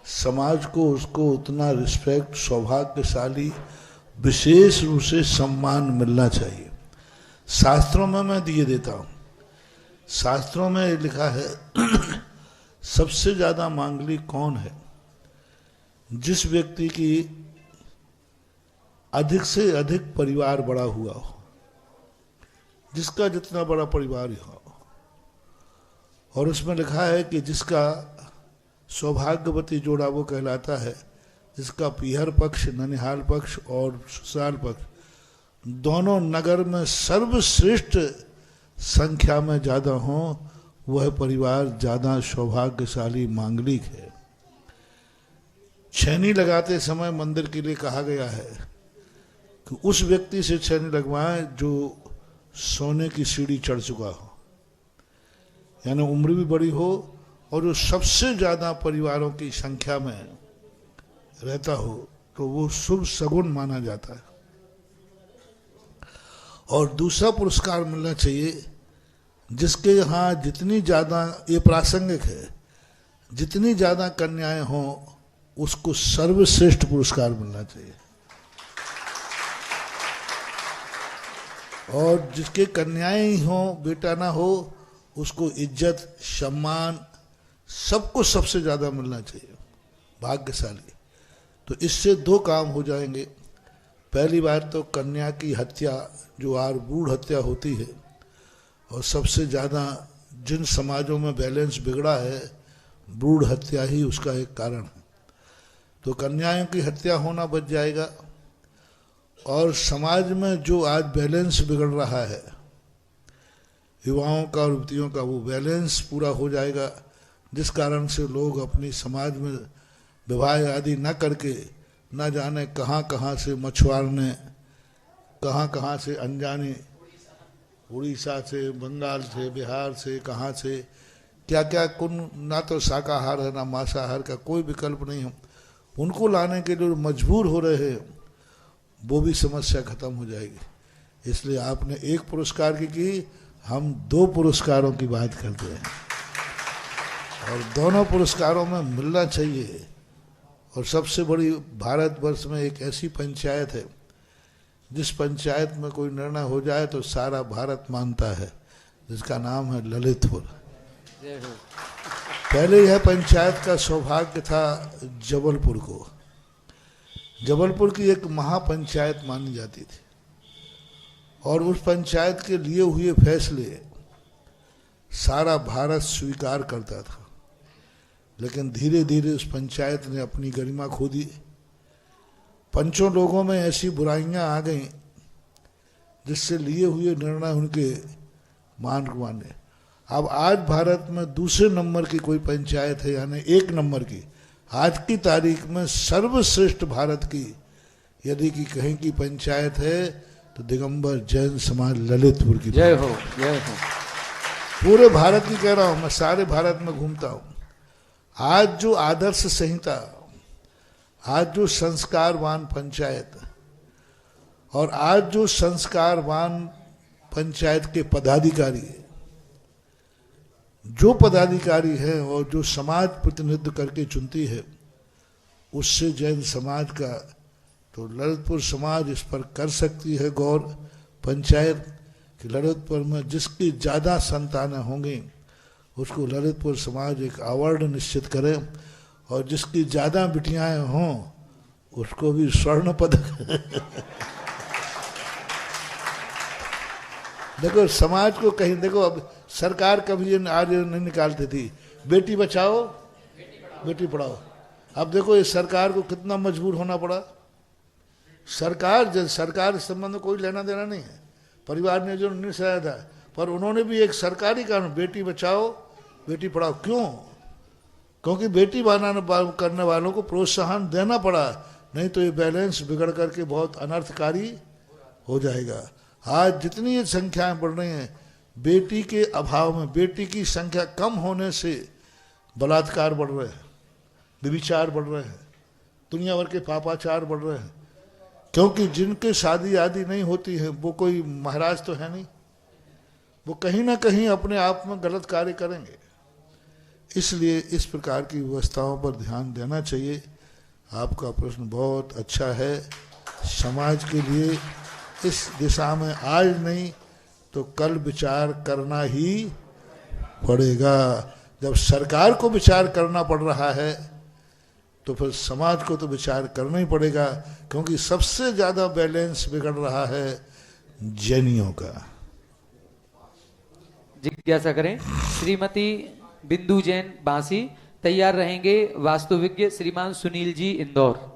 समाज को उसको उतना रिस्पेक्ट, सौभाग्यशाली, विशेष रूप से सम्मान मिलना चाहिए। शास्त्रों में मैं दिए देता हूँ। शास्त्रों में लिखा है सबसे ज़्यादा मांगलिक कौन है? जिस व्यक्ति की अधिक से अधिक परिवार बड़ा हुआ हो, जिसका जितना बड़ा परिवार हो। और उसमें लिखा है कि जिसका सौभाग्यवती जोड़ा वो कहलाता है जिसका पीहर पक्ष, ननिहाल पक्ष और ससुराल पक्ष दोनों नगर में सर्वश्रेष्ठ संख्या में ज़्यादा हों, वह परिवार ज़्यादा सौभाग्यशाली मांगलिक है। छेनी लगाते समय मंदिर के लिए कहा गया है कि उस व्यक्ति से छेनी लगवाएं जो सोने की सीढ़ी चढ़ चुका हो, यानी उम्र भी बड़ी हो और जो सबसे ज़्यादा परिवारों की संख्या में रहता हो, तो वो शुभ सगुन माना जाता है। और दूसरा पुरस्कार मिलना चाहिए जिसके यहाँ जितनी ज़्यादा, ये प्रासंगिक है, जितनी ज़्यादा कन्याएं हों उसको सर्वश्रेष्ठ पुरस्कार मिलना चाहिए। और जिसके कन्याएं ही हों, बेटा ना हो, उसको इज्जत, सम्मान, सबको सबसे ज़्यादा मिलना चाहिए, भाग्यशाली। तो इससे 2 काम हो जाएंगे। पहली बात तो कन्या की हत्या, जो आरबूढ़ हत्या होती है, और सबसे ज़्यादा जिन समाजों में बैलेंस बिगड़ा है, भ्रूण हत्या ही उसका एक कारण है। तो कन्याओं की हत्या होना बच जाएगा। और समाज में जो आज बैलेंस बिगड़ रहा है युवाओं का और युवतियों का, वो बैलेंस पूरा हो जाएगा, जिस कारण से लोग अपनी समाज में विवाह आदि न करके न जाने कहाँ कहाँ से मछुआरने, कहाँ कहाँ से अनजाने, उड़ीसा से, बंगाल से, बिहार से, कहाँ से क्या क्या, ना तो शाकाहार है ना मांसाहार का कोई विकल्प नहीं है, उनको लाने के लिए मजबूर हो रहे हैं, वो भी समस्या खत्म हो जाएगी। इसलिए आपने 1 पुरस्कार की, हम 2 पुरस्कारों की बात करते हैं, और दोनों पुरस्कारों में मिलना चाहिए। और सबसे बड़ी भारतवर्ष में एक ऐसी पंचायत है जिस पंचायत में कोई निर्णय हो जाए तो सारा भारत मानता है, जिसका नाम है ललितपुर। पहले यह पंचायत का सौभाग्य था जबलपुर को। जबलपुर की एक महापंचायत मानी जाती थी, और उस पंचायत के लिए हुए फैसले सारा भारत स्वीकार करता था। लेकिन धीरे धीरे उस पंचायत ने अपनी गरिमा खो दी। पंचों लोगों में ऐसी बुराइयां आ गईं जिससे लिए हुए निर्णय उनके माने। अब आज भारत में दूसरे नंबर की कोई पंचायत है, यानी 1 नंबर की, आज की तारीख में सर्वश्रेष्ठ भारत की यदि की कहीं की पंचायत है तो दिगंबर जैन समाज ललितपुर की। जय हो, जय हो। पूरे भारत की कह रहा हूं, मैं सारे भारत में घूमता हूं। आज जो आदर्श संहिता, आज जो संस्कारवान पंचायत, और आज जो संस्कारवान पंचायत के पदाधिकारी, जो पदाधिकारी है और जो समाज प्रतिनिधित्व करके चुनती है, उससे जैन समाज का, तो ललितपुर समाज इस पर कर सकती है गौर पंचायत कि ललितपुर में जिसकी ज़्यादा संतानें होंगी उसको ललितपुर समाज एक अवार्ड निश्चित करे, और जिसकी ज़्यादा बिटियाएँ हों उसको भी स्वर्ण पदक देखो समाज को कहीं देखो, अब सरकार कभी आज नहीं निकालती थी बेटी बचाओ बेटी पढ़ाओ। अब देखो इस सरकार को कितना मजबूर होना पड़ा। सरकार इस संबंध में कोई लेना देना नहीं है, परिवार ने जो निर्णय लिया था, पर उन्होंने भी एक सरकारी कानून बेटी बचाओ बेटी पढ़ाओ। क्यों? क्योंकि बेटी करने वालों को प्रोत्साहन देना पड़ा, नहीं तो ये बैलेंस बिगड़ करके बहुत अनर्थकारी हो जाएगा। आज जितनी ये संख्याएं बढ़ रही हैं, बेटी के अभाव में, बेटी की संख्या कम होने से बलात्कार बढ़ रहे हैं, व्यभिचार बढ़ रहे हैं, दुनिया भर के पापाचार बढ़ रहे हैं। क्योंकि जिनके शादी आदि नहीं होती है वो कोई महाराज तो है नहीं, वो कहीं ना कहीं अपने आप में गलत कार्य करेंगे। इसलिए इस प्रकार की व्यवस्थाओं पर ध्यान देना चाहिए। आपका प्रश्न बहुत अच्छा है। समाज के लिए इस दिशा में आज नहीं तो कल विचार करना ही पड़ेगा। जब सरकार को विचार करना पड़ रहा है तो फिर समाज को तो विचार करना ही पड़ेगा, क्योंकि सबसे ज्यादा बैलेंस बिगड़ रहा है जैनियों का। जिज्ञासा करें श्रीमती बिंदु जैन बांसी। तैयार रहेंगे वास्तुविज्ञ श्रीमान सुनील जी इंदौर।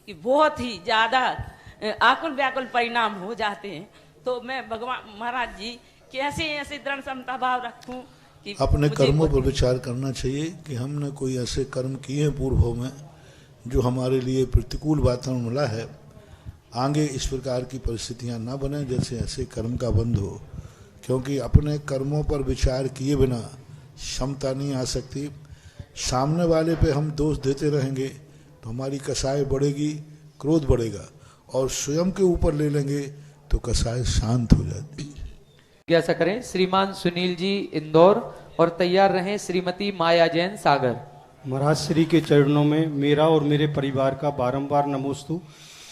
कि बहुत ही ज्यादा आकुल व्याकुल परिणाम हो जाते हैं, तो मैं भगवान महाराज जी कैसे ऐसे दृढ़ समता भाव रखूं कि अपने कर्मों पर विचार करना चाहिए कि हमने कोई ऐसे कर्म किए हैं पूर्व में जो हमारे लिए प्रतिकूल वातावरण मिला है। आगे इस प्रकार की परिस्थितियां ना बने जैसे ऐसे कर्म का बंध हो, क्योंकि अपने कर्मों पर विचार किए बिना क्षमता नहीं आ सकती। सामने वाले पे हम दोष देते रहेंगे तो हमारी कसाई बढ़ेगी, क्रोध बढ़ेगा, और स्वयं के ऊपर ले लेंगे तो कसाई शांत हो जाती है। ऐसा करें श्रीमान सुनील जी इंदौर और तैयार रहें श्रीमती माया जैन सागर। महाराज श्री के चरणों में मेरा और मेरे परिवार का बारंबार नमोस्तु।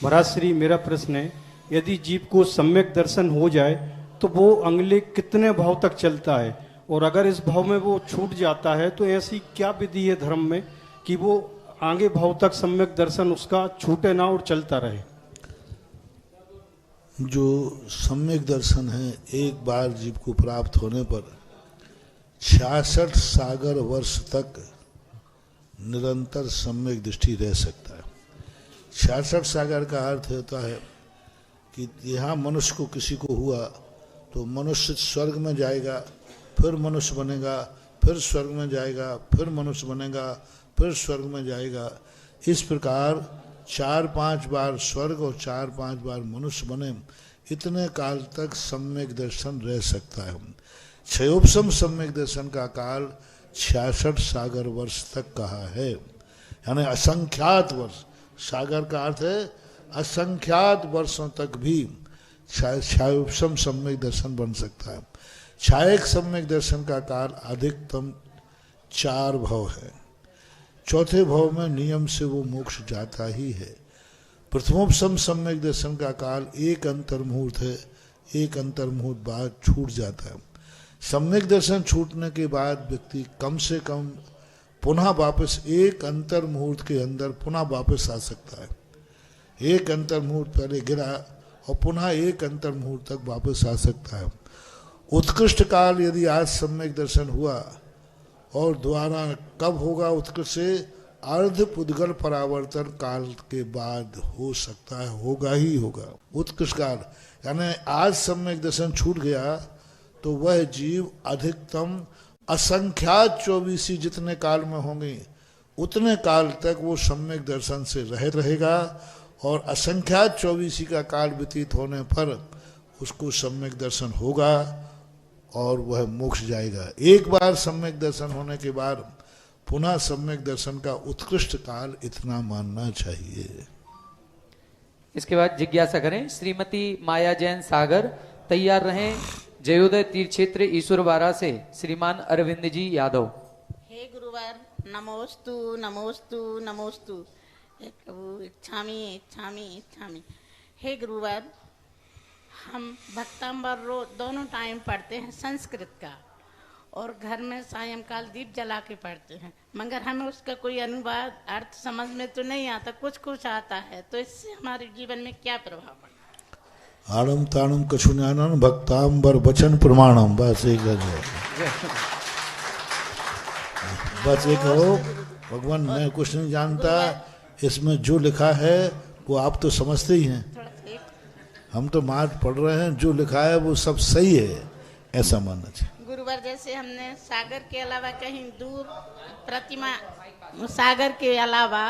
महाराज श्री, मेरा प्रश्न है, यदि जीव को सम्यक दर्शन हो जाए तो वो अगले कितने भाव तक चलता है, और अगर इस भाव में वो छूट जाता है तो ऐसी क्या विधि है धर्म में कि वो आगे भाव तक सम्यक दर्शन उसका छूटे ना और चलता रहे? जो सम्यक दर्शन है, एक बार जीव को प्राप्त होने पर 66 सागर वर्ष तक निरंतर सम्यक दृष्टि रह सकता है। 66 सागर का अर्थ होता है कि यहाँ मनुष्य को किसी को हुआ तो मनुष्य स्वर्ग में जाएगा, फिर मनुष्य बनेगा, फिर स्वर्ग में जाएगा, फिर मनुष्य बनेगा, फिर स्वर्ग में जाएगा। इस प्रकार 4-5 बार स्वर्ग और 4-5 बार मनुष्य बने, इतने काल तक सम्यक दर्शन रह सकता है। क्षयोपशम सम्यक दर्शन का काल 66 सागर वर्ष तक कहा है, यानी असंख्यात वर्ष। सागर का अर्थ है असंख्यात वर्षों तक भी क्षयोपशम सम्यक दर्शन बन सकता है। क्षायक सम्यक दर्शन का काल अधिकतम 4 भव है। चौथे भव में नियम से वो मोक्ष जाता ही है। प्रथमोपशम सम्यक दर्शन का काल एक अंतर मुहूर्त है, एक अंतर मुहूर्त बाद छूट जाता है। सम्यक दर्शन छूटने के बाद व्यक्ति कम से कम पुनः वापस एक अंतर मुहूर्त के अंदर पुनः वापस आ सकता है। एक अंतर मुहूर्त पहले गिरा और पुनः एक अंतर मुहूर्त तक वापस आ सकता है। उत्कृष्ट काल यदि आज सम्यक दर्शन हुआ और द्वारा कब होगा उत्कृष्ट से अर्ध पुद्गल परावर्तन काल के बाद हो सकता है, होगा ही होगा उत्कृष्ट काल। यानी आज सम्यक दर्शन छूट गया तो वह जीव अधिकतम असंख्यात 24 जितने काल में होंगे उतने काल तक वो सम्यक दर्शन से रहेगा, और असंख्यात 24 का काल व्यतीत होने पर उसको सम्यक दर्शन होगा और वह मोक्ष जाएगा। एक बार सम्यक दर्शन होने के बाद पुनः सम्यक दर्शन का उत्कृष्ट काल इतना मानना चाहिए। इसके बाद जिज्ञासा करें श्रीमती माया जैन सागर। तैयार रहें जयोदय तीर्थ क्षेत्र ईश्वर वारा से श्रीमान अरविंद जी यादव। हे गुरुवार नमोस्तु नमोस्तु नमोस्तु। हे प्रभु इच्छामि इच्छामि इच्छामि। हे गुरुवार, हम भक्तांबर रोज दोनों टाइम पढ़ते हैं संस्कृत का, और घर में सायंकाल दीप जला के पढ़ते हैं, मगर हमें उसका कोई अनुवाद अर्थ समझ में तो नहीं आता, कुछ कुछ आता है। तो इससे हमारे जीवन में क्या प्रभाव पड़ता है? आड़म ताड़म कछु ज्ञानम भक्तांबर वचन प्रमाणम। बस एक बस एक हो भगवान, मैं कुछ नहीं जानता, इसमें जो लिखा है वो आप तो समझते ही हैं, हम तो मार्ग पढ़ रहे हैं, जो लिखा है वो सब सही है, ऐसा मानना चाहिए। गुरुवार जैसे हमने सागर के अलावा कहीं दूर प्रतिमा, सागर के अलावा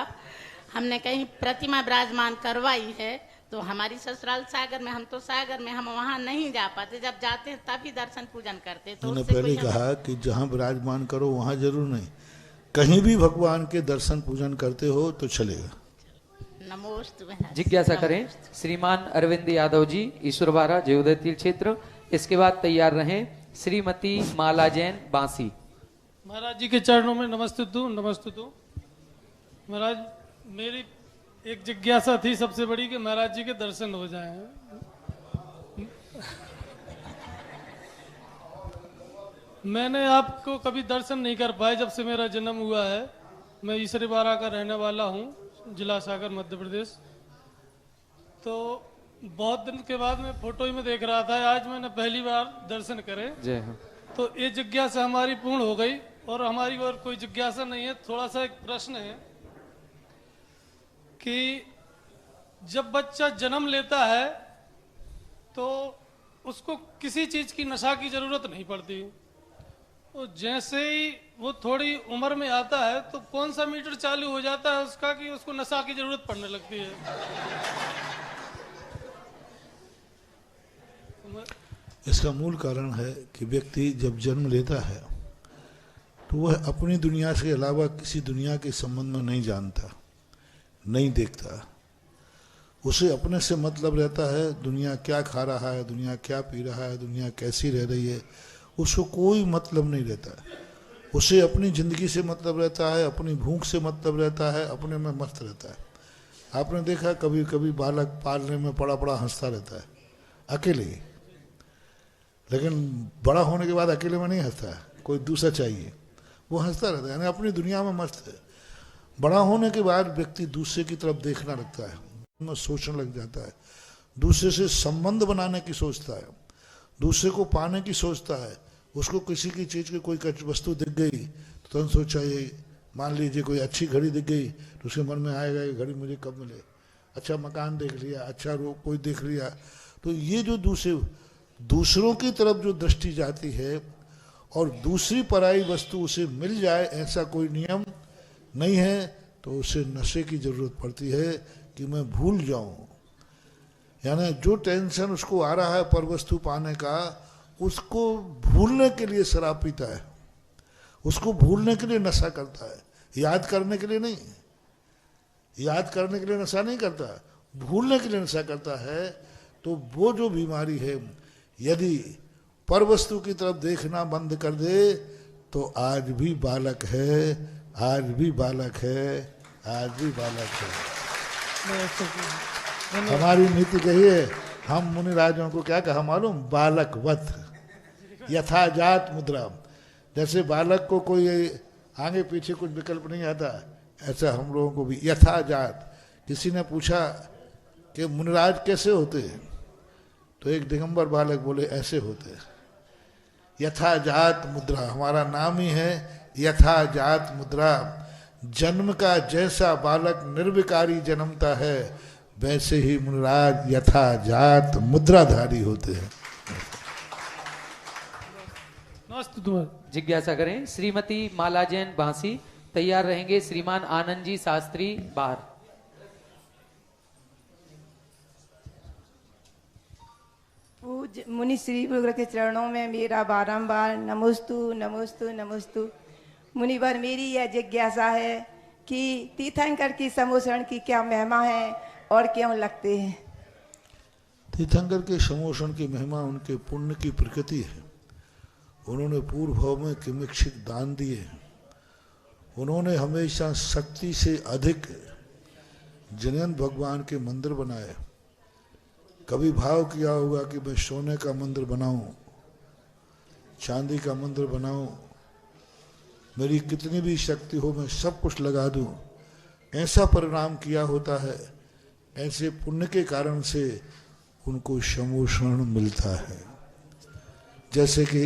हमने कहीं प्रतिमा विराजमान करवाई है, तो हमारी ससुराल सागर में, हम तो सागर में, हम वहाँ नहीं जा पाते, जब जाते हैं तभी दर्शन पूजन करते। तो मैंने पहले कहा कि जहाँ विराजमान करो वहाँ जरूर नहीं, कहीं भी भगवान के दर्शन पूजन करते हो तो चलेगा। नमोस्तु। जिज्ञासा करें श्रीमान अरविंद यादव जी, ईश्वरबारा, जयोदय तीर्थ क्षेत्र। इसके बाद तैयार रहें श्रीमती माला जैन, बांसी। महाराज जी के चरणों में नमस्तुतु नमस्तुतु। महाराज, मेरी एक जिज्ञासा थी सबसे बड़ी कि महाराज जी के दर्शन हो जाएं। मैंने आपको कभी दर्शन नहीं कर पाया जब से मेरा जन्म हुआ है। मैं ईश्वरबारा का रहने वाला हूँ, जिला सागर, मध्य प्रदेश। तो बहुत दिन के बाद मैं फोटो ही में देख रहा था, आज मैंने पहली बार दर्शन करे। जय हो। तो ये जिज्ञासा हमारी पूर्ण हो गई, और हमारी और कोई जिज्ञासा नहीं है। थोड़ा सा एक प्रश्न है कि जब बच्चा जन्म लेता है तो उसको किसी चीज की नशा की जरूरत नहीं पड़ती, तो जैसे ही वो थोड़ी उम्र में आता है तो कौन सा मीटर चालू हो जाता है उसका कि उसको नशा की जरूरत पड़ने लगती है? इसका मूल कारण है कि व्यक्ति जब जन्म लेता है तो वह अपनी दुनिया के अलावा किसी दुनिया के संबंध में नहीं जानता, नहीं देखता। उसे अपने से मतलब रहता है, दुनिया क्या खा रहा है, दुनिया क्या पी रहा है, दुनिया कैसी रह रही है, उसको कोई मतलब नहीं रहता। उसे अपनी ज़िंदगी से मतलब रहता है, अपनी भूख से मतलब रहता है, अपने में मस्त रहता है। आपने देखा कभी कभी बालक पालने में बड़ा बड़ा हंसता रहता है अकेले, लेकिन बड़ा होने के बाद अकेले में नहीं हंसता है, कोई दूसरा चाहिए, वो हंसता रहता है, यानी अपनी दुनिया में मस्त है। बड़ा होने के बाद व्यक्ति दूसरे की तरफ देखना लगता है, में सोचने लग जाता है, दूसरे से संबंध बनाने की सोचता है, दूसरे को पाने की सोचता है। उसको किसी की चीज़ की कोई वस्तु दिख गई तो तुरंत सोचा, ये मान लीजिए कोई अच्छी घड़ी दिख गई तो उसके मन में आएगा ये घड़ी मुझे कब मिले। अच्छा मकान देख लिया, अच्छा कोई देख लिया, तो ये जो दूसरों की तरफ जो दृष्टि जाती है और दूसरी पराई वस्तु उसे मिल जाए, ऐसा कोई नियम नहीं है, तो उसे नशे की जरूरत पड़ती है कि मैं भूल जाऊं। यानी जो टेंशन उसको आ रहा है पर वस्तु पाने का, उसको भूलने के लिए शराब पीता है, उसको भूलने के लिए नशा करता है, याद करने के लिए नहीं। याद करने के लिए नशा नहीं करता, भूलने के लिए नशा करता है। तो वो जो बीमारी है, यदि पर वस्तु की तरफ देखना बंद कर दे तो आज भी बालक है, आज भी बालक है, आज भी बालक है। हमारी नीति कहिए, हम मुनि राजों को क्या कहा मालूम? बालकवत यथाजात मुद्रा। जैसे बालक को कोई आगे पीछे कुछ विकल्प नहीं आता, ऐसा हम लोगों को भी यथाजात। किसी ने पूछा कि मुनिराज कैसे होते हैं, तो एक दिगंबर बालक बोले ऐसे होते हैं, यथाजात मुद्रा। हमारा नाम ही है यथाजात मुद्रा। जन्म का जैसा बालक निर्विकारी जन्मता है, वैसे ही मुनिराज यथाजात मुद्राधारी होते हैं। जिज्ञासा करें श्रीमती माला जैन, बांसी। तैयार रहेंगे श्रीमान आनंद जी शास्त्री, बाहर। पूज्य मुनि श्री गुरु के चरणों में मेरा बारंबार नमोस्तु नमोस्तु नमोस्तु। मुनिवर, मेरी यह जिज्ञासा है कि तीर्थंकर की समोषण की क्या महिमा है और क्यों लगते हैं? तीर्थंकर के समोषण की महिमा उनके पुण्य की प्रकृति है। उन्होंने पूर्व भाव में किमिक्षित दान दिए, उन्होंने हमेशा शक्ति से अधिक जिनेंद्र भगवान के मंदिर बनाए। कभी भाव किया होगा कि मैं सोने का मंदिर बनाऊं, चांदी का मंदिर बनाऊं, मेरी कितनी भी शक्ति हो मैं सब कुछ लगा दूं, ऐसा परिणाम किया होता है। ऐसे पुण्य के कारण से उनको समोषण मिलता है। जैसे कि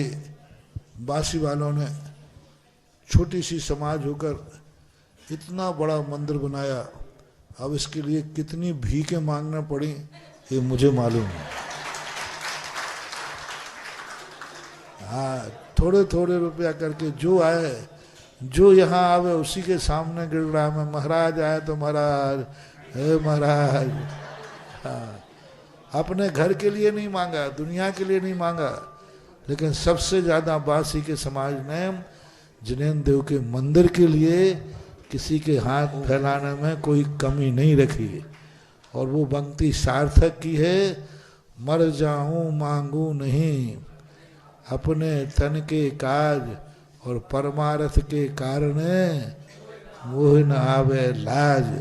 बांसी वालों ने छोटी सी समाज होकर इतना बड़ा मंदिर बनाया, अब इसके लिए कितनी भीखें मांगना पड़ी ये मुझे मालूम है। हाँ, थोड़े थोड़े रुपया करके जो आए, जो यहाँ आवे उसी के सामने गिर रहा है। मैं महाराज आए तो महाराज, हे महाराज। हाँ, अपने घर के लिए नहीं मांगा, दुनिया के लिए नहीं मांगा, लेकिन सबसे ज्यादा बांसी के समाज ने जिनेंद्र देव के मंदिर के लिए किसी के हाथ फैलाने में कोई कमी नहीं रखी। और वो पंक्ति सार्थक की है, मर जाऊं मांगू नहीं, अपने तन के काज और परमार्थ के कारण मोह न आवे लाज।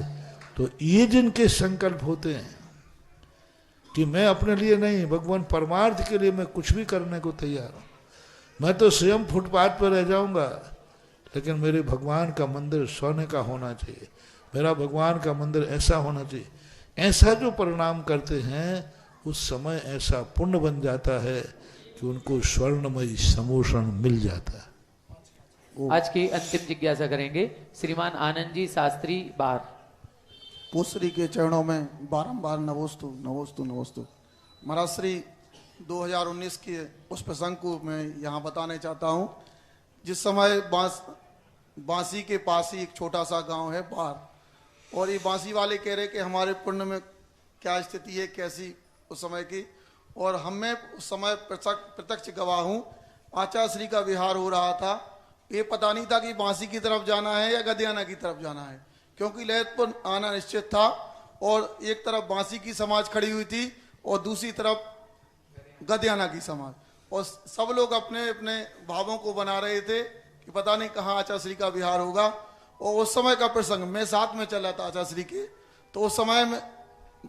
तो ये जिनके संकल्प होते हैं कि मैं अपने लिए नहीं, भगवान परमार्थ के लिए मैं कुछ भी करने को तैयार हूं, मैं तो स्वयं फुटपाथ पर रह जाऊंगा, लेकिन मेरे भगवान का मंदिर सोने का होना चाहिए, मेरा भगवान का मंदिर ऐसा होना चाहिए। ऐसा जो परिणाम करते हैं उस समय ऐसा पुण्य बन जाता है कि उनको स्वर्णमयी समोषण मिल जाता है। आज की अंतिम जिज्ञासा करेंगे श्रीमान आनंद जी शास्त्री बार। पूश्री के चरणों में बारंबार नमोस्तु नमोस्तु नमोस्तु। महाराज श्री 2019 के उस प्रसंग को मैं यहाँ बताने चाहता हूँ। जिस समय बांसी के पास ही एक छोटा सा गांव है बार, और ये बांसी वाले कह रहे कि हमारे पुण्य में क्या स्थिति है, कैसी उस समय की, और हमें उस समय प्रत्यक्ष गवाह हूँ। आचार्य का विहार हो रहा था, ये पता नहीं था कि बांसी की तरफ जाना है या गदियाना की तरफ जाना है, क्योंकि ललितपुर आना निश्चित था। और एक तरफ बांसी की समाज खड़ी हुई थी और दूसरी तरफ गदियाना की समाज, और सब लोग अपने अपने भावों को बना रहे थे कि पता नहीं कहाँ आचार्य का विहार होगा। और उस समय का प्रसंग, मैं साथ में चला था आचार्य के, तो उस समय में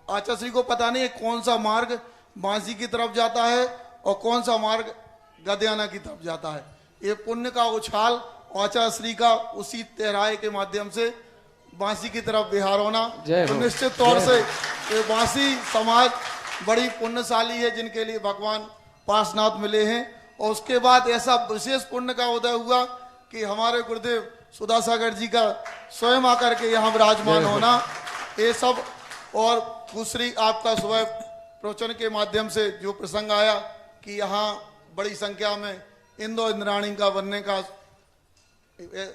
आचार्य को पता नहीं कौन सा मार्ग बांसी की तरफ जाता है और कौन सा मार्ग गदियाना की तरफ जाता है। ये पुण्य का उछाल आचार्य का उसी तेहराए के माध्यम से बांसी की तरफ विहार होना, तो निश्चित तौर से ये बांसी समाज बड़ी पुण्यशाली है जिनके लिए भगवान पार्श्वनाथ मिले हैं। और उसके बाद ऐसा विशेष पुण्य का उदय हुआ कि हमारे गुरुदेव सुधासागर जी का स्वयं आकर के यहाँ विराजमान होना, ये सब। और दूसरी आपका सुबह प्रवचन के माध्यम से जो प्रसंग आया कि यहाँ बड़ी संख्या में इंद्र इंद्राणी का बनने का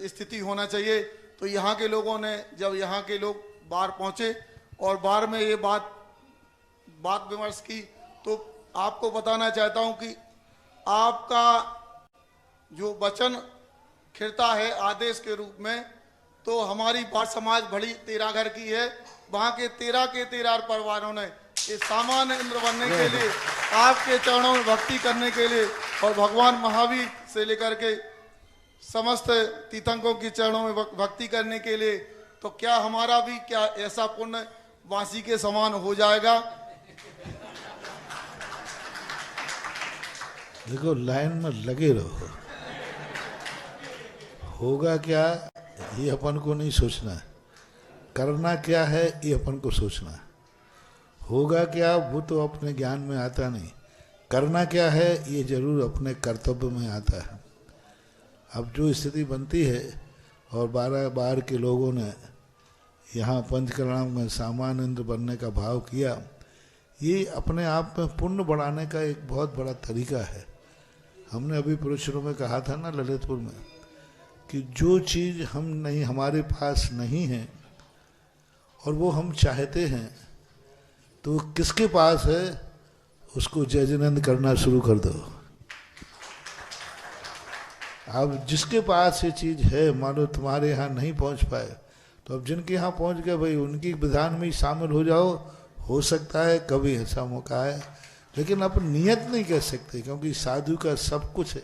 स्थिति होना चाहिए, तो यहाँ के लोगों ने, जब यहाँ के लोग बाहर पहुंचे और बाहर में ये बात विमर्श की, तो आपको बताना चाहता हूं कि आपका जो वचन खिरता है आदेश के रूप में, तो हमारी बार समाज बड़ी तेरा घर की है। वहां के 13 परिवारों ने इस सामान्य इंद्र बनने के लिए, आपके चरणों में भक्ति करने के लिए, और भगवान महावीर से लेकर के समस्त तीर्थंकरों के चरणों में भक्ति करने के लिए, तो क्या हमारा भी क्या ऐसा पुण्य बांसी के समान हो जाएगा? देखो, लाइन में लगे रहो, होगा क्या ये अपन को नहीं सोचना है, करना क्या है ये अपन को सोचना है। होगा क्या वो तो अपने ज्ञान में आता नहीं, करना क्या है ये जरूर अपने कर्तव्य में आता है। अब जो स्थिति बनती है, और 12 बार के लोगों ने यहाँ पंचकर्णाम में सामान्य इंद्र बनने का भाव किया, ये अपने आप में पुण्य बढ़ाने का एक बहुत बड़ा तरीका है। हमने अभी पुरुषों में कहा था ना ललितपुर में, कि जो चीज़ हम नहीं, हमारे पास नहीं है और वो हम चाहते हैं, तो किसके पास है उसको जय जिनेंद्र करना शुरू कर दो। अब जिसके पास ये चीज़ है, मानो तुम्हारे यहाँ नहीं पहुँच पाए, तो अब जिनके यहाँ पहुँच गए भाई उनकी विधान में शामिल हो जाओ। हो सकता है कभी ऐसा मौका है, लेकिन आप नियत नहीं कह सकते, क्योंकि साधु का सब कुछ है।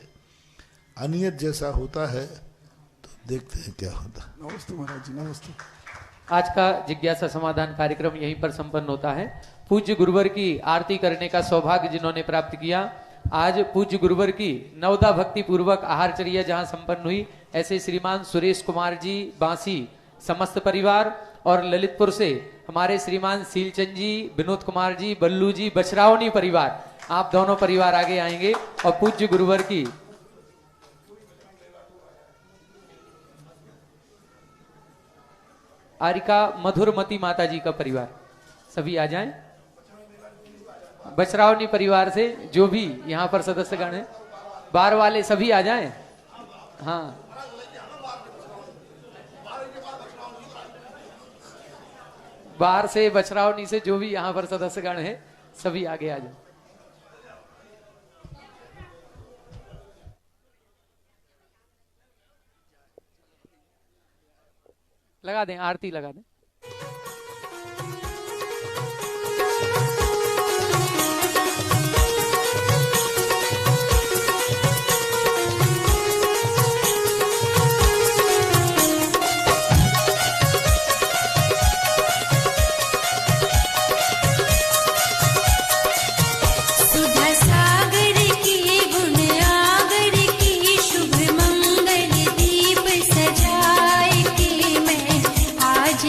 अनियत जैसा होता है तो देखते हैं क्या होता है। नमस्ते महाराज जी, नमस्ते। आज का जिज्ञासा समाधान कार्यक्रम यहीं पर संपन्न होता है। पूज्य गुरुवर की आरती करने का सौभाग्य जिन्होंने प्राप्त किया, आज पूज्य गुरुवर की नवदा भक्ति पूर्वक आहारचर्या जहां संपन्न हुई, ऐसे श्रीमान सुरेश कुमार जी बांसी समस्त परिवार और ललितपुर से हमारे श्रीमान सीलचंद जी, विनोद कुमार जी, बल्लू जी, बछरावनी परिवार, आप दोनों परिवार आगे आएंगे और पूज्य गुरुवर की आरिका मधुरमती माता जी का परिवार सभी आ जाएं। बछरावनी परिवार से जो भी यहाँ पर सदस्यगण हैं, बार वाले सभी आ जाएं। हाँ, बाहर से बछरावनी से जो भी यहाँ पर सदस्यगण हैं सभी आगे आ जाएं। लगा दें, आरती लगा दें। सुधा सागर की गुण आगर की शुभ मंगल दीप सजाए के मैं आज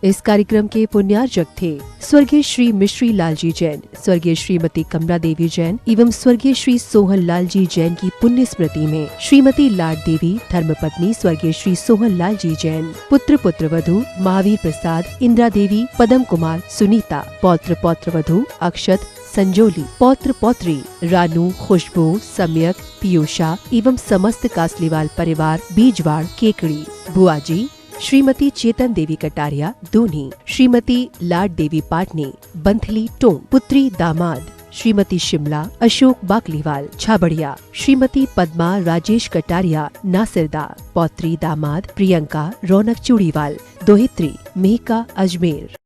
इस कार्यक्रम के पुण्यार्जक थे स्वर्गीय श्री मिश्री लालजी जैन, स्वर्गीय श्रीमती कमला देवी जैन एवं स्वर्गीय श्री सोहन लालजी जैन की पुण्य स्मृति में श्रीमती लाड देवी धर्मपत्नी स्वर्गीय श्री सोहन लालजी जैन, पुत्र पुत्रवधू महावीर प्रसाद, इंदिरा देवी, पदम कुमार, सुनीता, पौत्र पौत्रवधू अक्षत, संजोली, पौत्र पौत्री रानू, खुशबू, सम्यक, पीयूषा एवं समस्त कासलीवाल परिवार बीजवाड़ केकड़ी, बुआजी श्रीमती चेतन देवी कटारिया दूनी, श्रीमती लाड देवी पाटनी बंथली टोंक, पुत्री दामाद श्रीमती शिमला अशोक बाकलीवाल छाबड़िया, श्रीमती पद्मा राजेश कटारिया नासिरदा, पौत्री दामाद प्रियंका रौनक चूड़ीवाल, दोहित्री मेहका अजमेर।